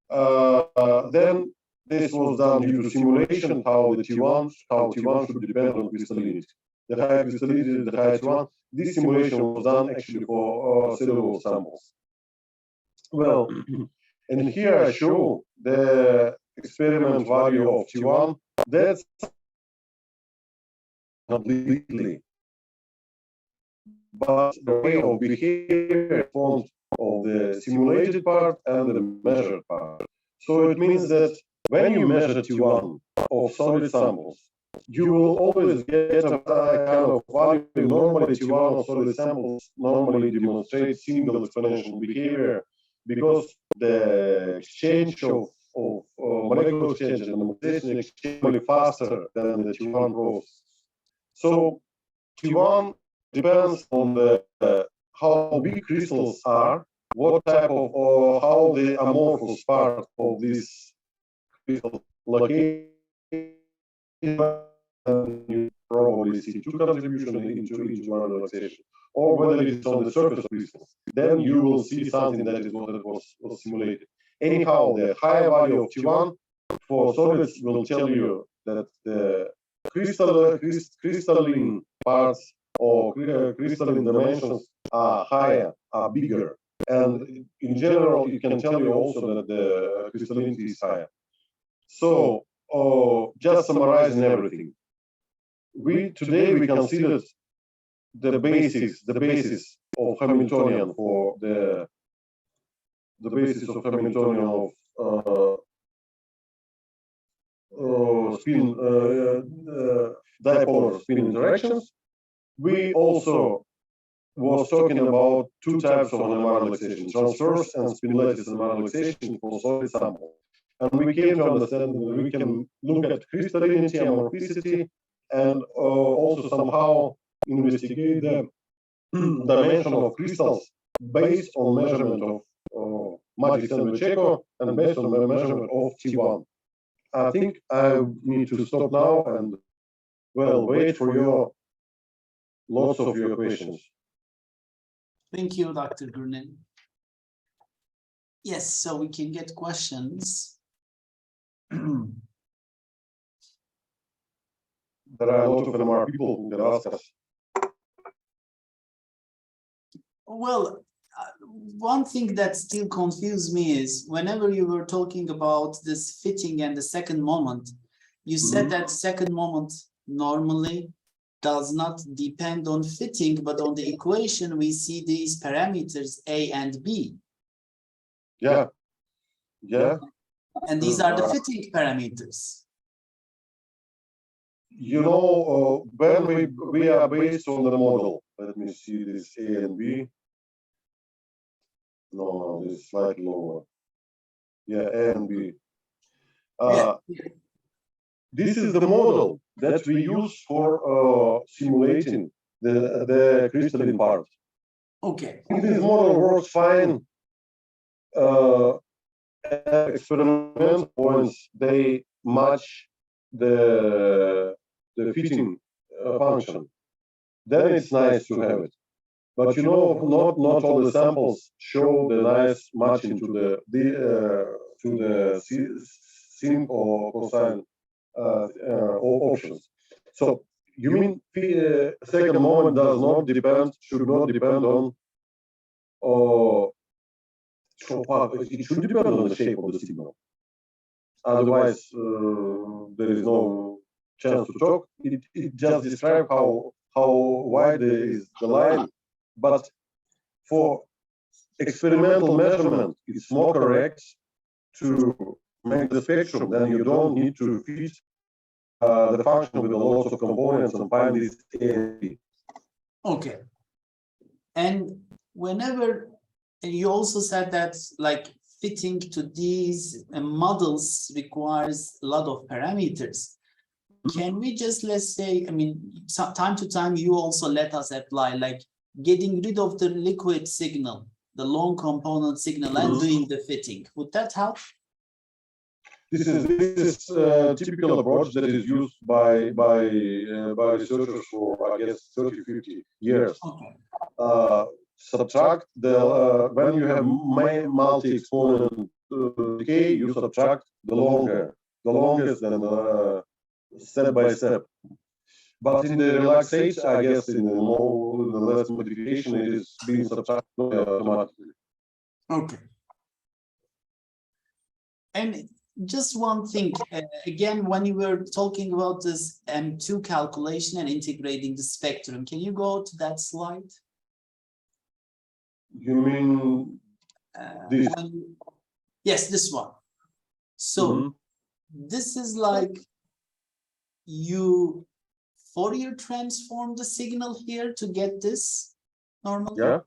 Then this was done due to simulation, how T1 should depend on crystallinity. The higher crystallinity, the higher T1. This simulation was done actually for cellular samples. Well, and here I show the experiment value of T1. That's completely, but the way of behavior of the simulated part and the measured part. So it means that when you measure T1 of solid samples, you will always get a kind of value. Normally, T1 of solid samples normally demonstrate single exponential behavior because the exchange of molecular exchange and magnetization exchange faster than the T1 process. So T1 depends on the how big crystals are, what type of or how the amorphous part of this crystal located. You probably see two contributions into one relaxation, or whether it is on the surface of crystal. Then you will see something that is what it was simulated. Anyhow, the higher value of T1 for solids will tell you that the crystalline parts or crystalline dimensions are higher, are bigger. And in general, it can tell you also that the crystallinity is higher. So, just summarizing everything, today we considered the basis of Hamiltonian for the basis of Hamiltonian of spin dipolar spin interactions. We also was talking about two types of NMR relaxation: transverse and spin-lattice NMR relaxation for solid samples. And we came to understand that we can look at crystallinity, amorphicity, and also somehow investigate the dimension of crystals based on measurement of magic sandwich echo and based on the measurement of T1. I think I need to stop now and, well, wait for lots of your questions. Thank you, Dr. GRUNIN. Yes, so we can get questions. There are a lot of NMR people who can ask us. Well, one thing that still confused me is whenever you were talking about this fitting and the second moment, you said that second moment normally does not depend on fitting, but on the equation we see these parameters A and B. Yeah. Yeah. And these are the fitting parameters. You know, when we are based on the model, let me see this A and B. No, this is slightly lower. Yeah, A and B. This is the model that we use for simulating the crystalline part. Okay. This model works fine. Experimental points, they match the fitting function. Then it's nice to have it. But you know, not all the samples show the nice matching to the sin or cosine options. So you mean second moment should not depend on, it should depend on the shape of the signal. Otherwise, there is no chance to talk. It just describes how wide is the line. But for experimental measurement, it's more correct to make the spectrum. Then you don't need to fit the function with a lot of components and find this A and B. Okay. And whenever you also said that like fitting to these models requires a lot of parameters. Can we just, let's say, I mean, time to time you also let us apply like getting rid of the liquid signal, the long component signal, and doing the fitting. Would that help? This is a typical approach that is used by researchers for, I guess, 30, 50 years. Okay. Subtract when you have multi-exponent decay, you subtract the longest and step by step. But in the relaxation, I guess in the less modification, it is being subtracted automatically. Okay. And just one thing, again, when you were talking about this M2 calculation and integrating the spectrum, can you go to that slide? You mean this? Yes, this one. So this is like you Fourier transform the signal here to get this normally? Yeah.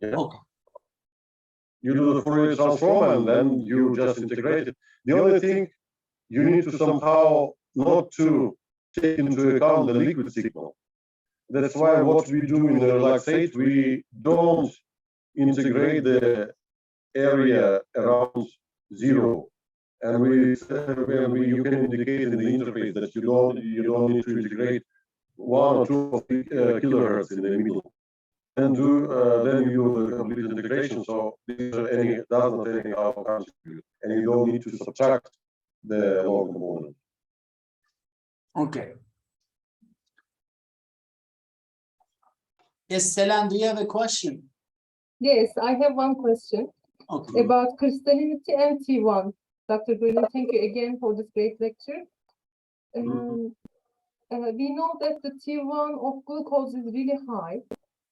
Yeah. Okay. You do the Fourier transform and then you just integrate it. The only thing you need to somehow not to take into account the liquid signal. That's why what we do in the relaxate, we don't integrate the area around zero, and you can indicate in the interface that you don't need to integrate 1 or 2 of the kilohertz in the middle, and then you do the complete integration. So this does not anyhow contribute, and you don't need to subtract the low component. Okay. Yes, Selen, do you have a question? Yes, I have one question Okay. about crystallinity and T1. Dr. GRUNIN, thank you again for this great lecture. We know that the T1 of glucose is really high,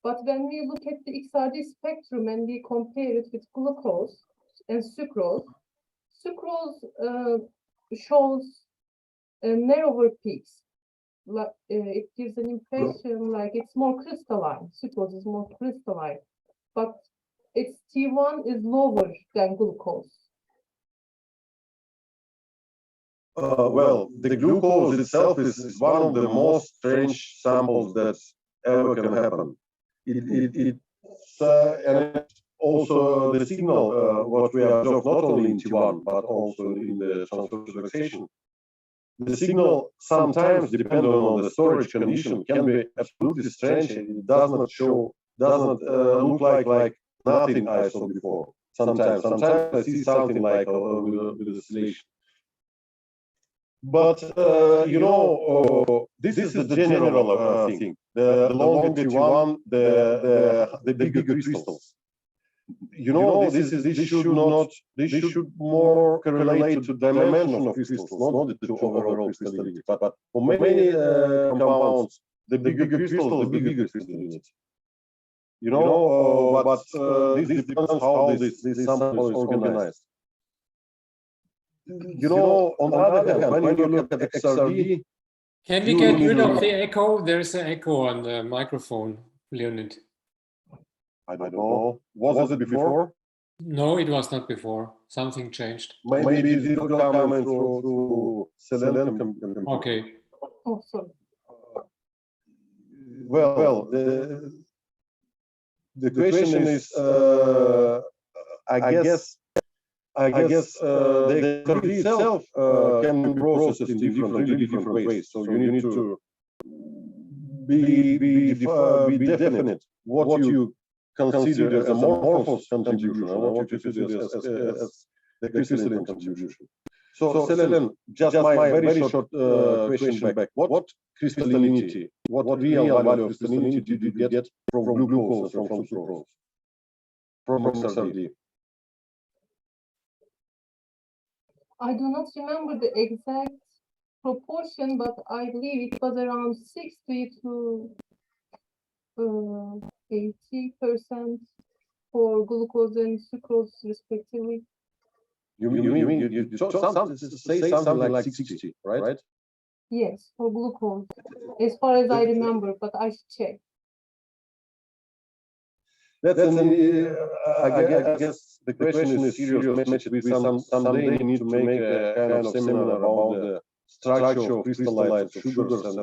but when we look at the XRD spectrum and we compare it with glucose and sucrose, shows narrower peaks. Like, it gives an impression like it's more crystalline. Sucrose is more crystalline, but its T1 is lower than glucose. Well, the glucose itself is one of the most strange samples that ever can happen. And also the signal, what we observe not only in T1, but also in the transverse relaxation. The signal sometimes, depending on the storage condition, can be absolutely strange. It does not look like nothing I saw before. Sometimes I see something like with oscillation. But this is the general thing. The longer T1, the bigger crystals. This should more correlate to dimension of crystals, not to overall crystallinity. But for many compounds, the bigger crystals, the bigger crystallinity. But this depends how this sample is organized. On the other hand, when you look at XRD, can we get rid of the echo? There's an echo on the microphone, Leonid. I don't know. Was it before? No, it was not before. Something changed. Maybe it will come through Selen. Okay. Oh, sorry. Well, the question is, I guess the XRD itself can be processed in different ways. So you need to be definite what you consider as amorphous contribution and what you consider as the crystalline contribution. So Selen, just my very short question back. What crystallinity, what real value of crystallinity did you get from glucose or from sucrose? From XRD? I do not remember the exact proportion, but I believe it was around 60 to 80% for glucose and sucrose, respectively. You mean you say something like 60, right? Yes, for glucose, as far as I remember, but I should check. I guess the question is serious. Maybe someday we need to make a kind of seminar about the structure of crystallites of sugars and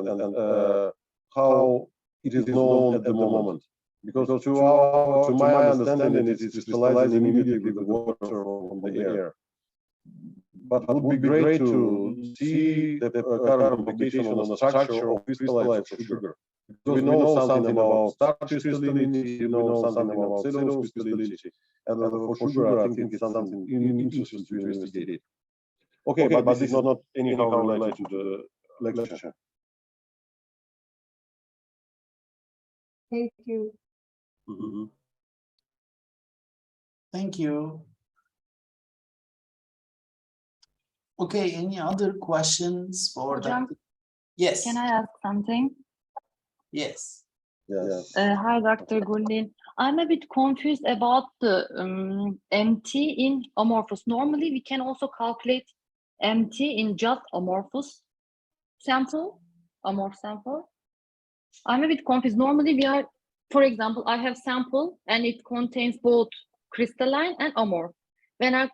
how it is known at the moment. Because to my understanding, it is crystallizing immediately with water from the air. But it would be great to see the current publication on the structure of crystallites of sugar. Because we know something about starch crystallinity, we know something about cellulose crystallinity, and for sugar, I think it's something interesting to investigate. Okay, but this is not anyhow related to the lecture. Thank you. Mm-hmm. Thank you. Okay, any other questions for Hocam, Dr. Yes. Can I ask something? Yes. Yes. Hi, Dr. GRUNIN. I'm a bit confused about the MT in amorphous. Normally, we can also calculate MT in just amorphous sample, amorphous sample. I'm a bit confused. Normally, we are, for example, I have sample and it contains both crystalline and amorph. When I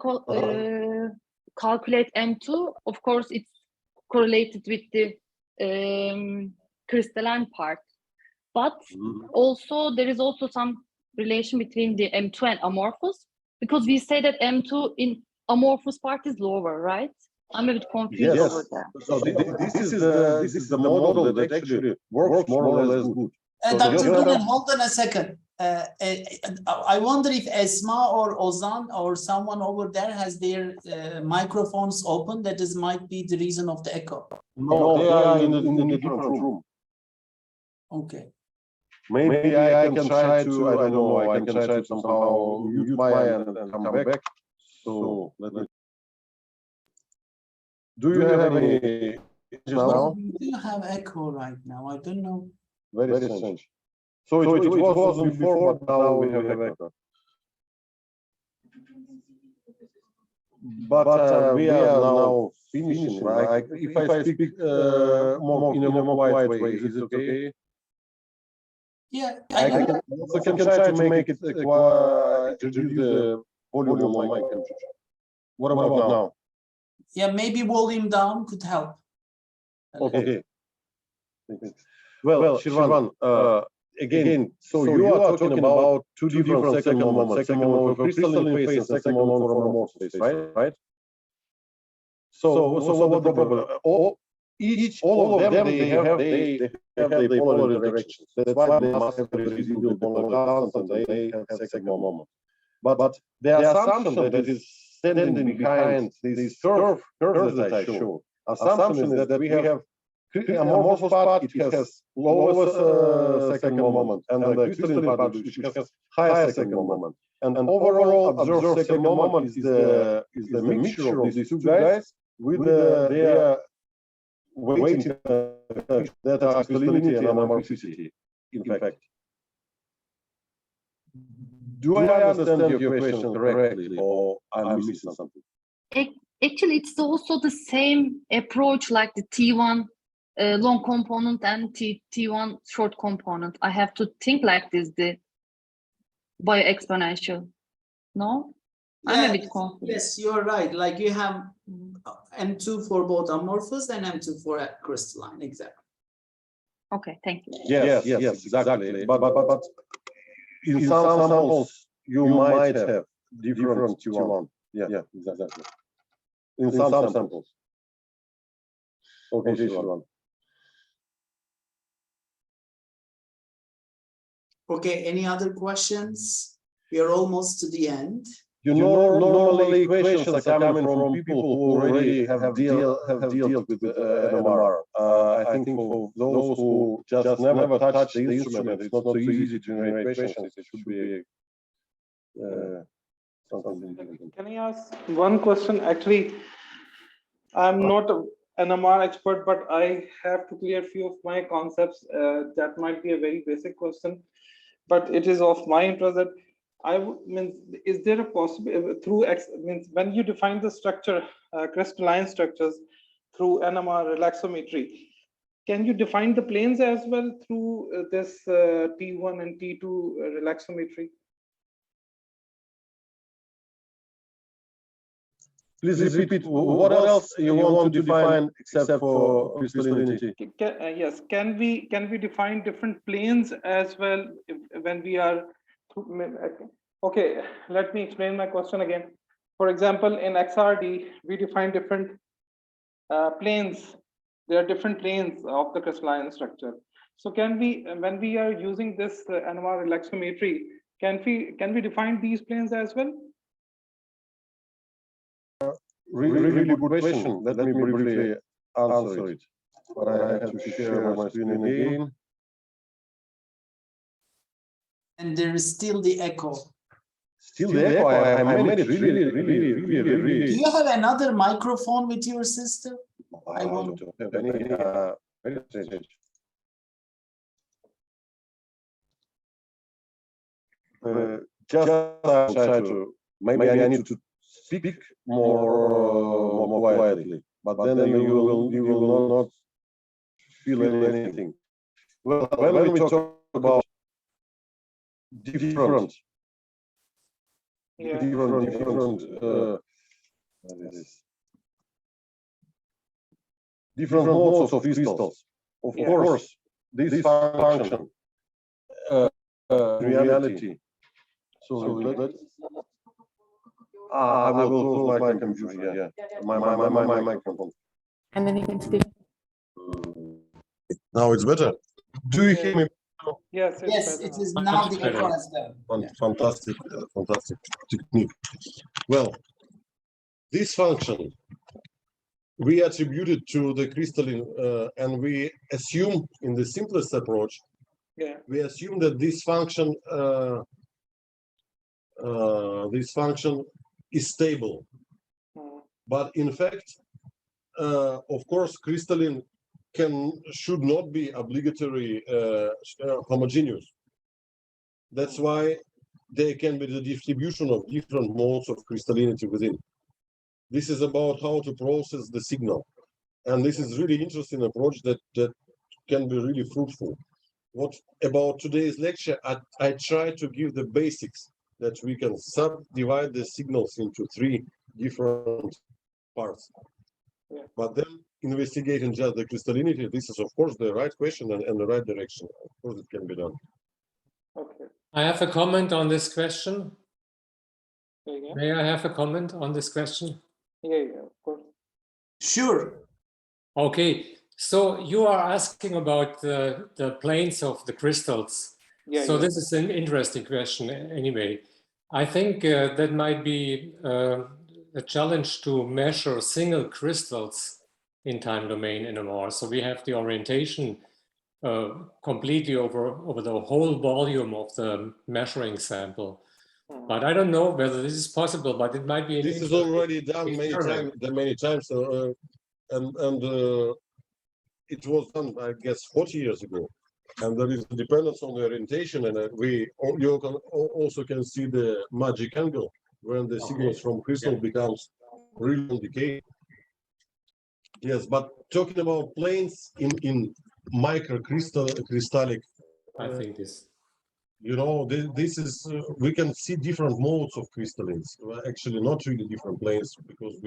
calculate M2, of course, it's correlated with the crystalline part. But also there is also some relation between the M2 and amorphous, because we say that M2 in amorphous part is lower, right? I'm a bit confused Yes. over there. So this is the model that actually works more or less good. So Dr. just- GRUNIN, hold on a second. I wonder if Esma or Ozan or someone over there has their microphones open. That is might be the reason of the echo. No, they are in a different room. Okay. Maybe I can try to, I don't know, I can try to somehow mute my end and come back. So let me. Do you have any now? We do have echo right now. I don't know. Very strange. So it wasn't before, but now we have echo. But we are now finishing, right? If I speak more in a more quiet way, is it okay? Yeah, I can try to make it reduce the volume on my computer. What about now? yeah, maybe volume down could help. Okay. Well, Shirvan, again, so you are talking about two different second moments. Second moment for crystalline phase and second moment for amorphous phase, right? So what the problem? All of them, they have their polar directions. That's why they must have residual polar constant and they have second moment. But the assumption that is standing behind this curve that I show, assumption is that we have amorphous part, it has lowest second moment, and the crystalline part, which has higher second moment. And overall observed second moment is the mixture of these two guys with their weighting that are crystallinity and amorphicity, in fact. Do I understand your question correctly, or I'm missing something? Actually, it's also the same approach like the T1 long component and T1 short component. I have to think like this, the bio-exponential. No? I'm a bit confused. Yes, you're right. Like you have M2 for both amorphous and M2 for crystalline, exactly. Okay, thank you. Yes, exactly. But in some samples, you might have different T1. Yeah, exactly. In some samples. Okay, Shirvan. Okay, any other questions? We are almost to the end. You know, normally questions are coming from people who already have dealt with NMR. I think for those who just never touched the instrument, it's not so easy to generate questions. It should be something different. Can I ask one question? Actually, I'm not an NMR expert, but I have to clear a few of my concepts. That might be a very basic question, but it is of my interest that is there a possibility through when you define the structure, crystalline structures through NMR relaxometry, can you define the planes as well through this T1 and T2 relaxometry? Please repeat. What else you want to define except for crystallinity? Yes, can we define different planes as well when we are? Okay, let me explain my question again. For example, in XRD, we define different planes. There are different planes of the crystalline structure. So can we, when we are using this NMR relaxometry, can we define these planes as well? Really good question. Let me briefly answer it. But I have to share my screen again. And there is still the echo. Still the echo. I made it really. Do you have another microphone with your system? I don't have any. Very strange. Just try to. Maybe I need to speak more quietly, but then you will not feel anything. Well, when we talk about different modes of crystals, of course, this function reality. So that I will close my computer. Yeah, my microphone. And then you can speak. Now it's better. Do you hear me? Yes, it's Yes, better it now. is now the better. echo has gone. Fantastic, fantastic technique. Well, this function we attributed to the crystalline, and we assume in the simplest approach, Yeah. we assume that this function is stable. Mm. But in fact, of course, crystalline should not be obligatory homogeneous. That's why there can be the distribution of different modes of crystallinity within. This is about how to process the signal. And this is really interesting approach that can be really fruitful. What about today's lecture, I try to give the basics that we can subdivide the signals into 3 different parts. Yeah. But then investigating just the crystallinity, this is of course the right question and the right direction. Of course it can be done. Okay. I have a comment on this question. Yeah. May I have a comment on this question? Yeah, of course. Sure. Okay, so you are asking about the planes of the crystals. Yeah, So yeah. this is an interesting question anyway. I think that might be a challenge to measure single crystals in time domain NMR. So we have the orientation completely over the whole volume of the measuring sample. But I don't know whether this is possible, but it might be. This is already done many times, and it was done, I guess, 40 years ago. And there is a dependence on the orientation, and you can also see the magic angle when the signals from crystal becomes really decay. Yes, but talking about planes in microcrystallic, I think this. you know, this is we can see different modes of crystallines. Well, actually, not really different planes because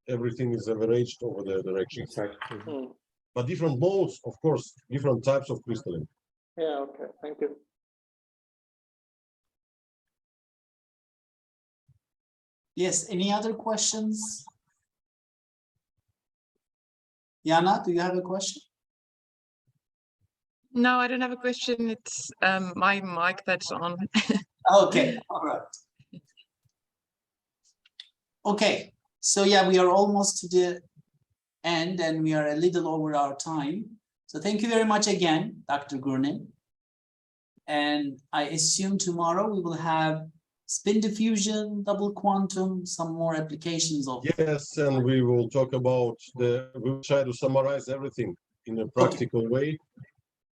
everything is averaged over the directions. Exactly. Mm. But different modes, of course, different types of crystalline. Yeah, okay. Thank you. Yes, any other questions? Yana, do you have a question? No, I don't have a question. It's my mic that's on. Okay, all right. Okay, so yeah, we are almost to the end and we are a little over our time. So thank you very much again, Dr. GRUNIN. And I assume tomorrow we will have spin diffusion, double quantum, some more applications of. Yes, and we will talk about we'll try to summarize everything in a practical way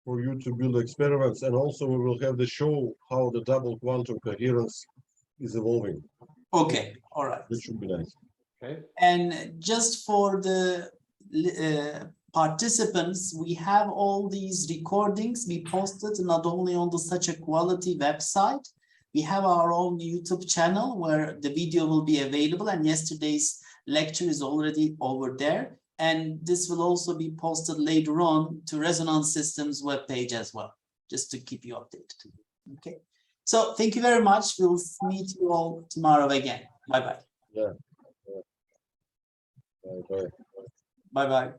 for you to build experiments. And also we will have the show how the double quantum coherence is evolving. Okay, all right. This should be nice. Okay. And just for the participants, we have all these recordings we posted not only on the Such a Quality website, we have our own YouTube channel where the video will be available, and yesterday's lecture is already over there. And this will also be posted later on to Resonance Systems webpage as well, just to keep you updated. Okay. So thank you very much. We'll meet you all tomorrow again. Bye-bye. Yeah. Bye. Bye-bye.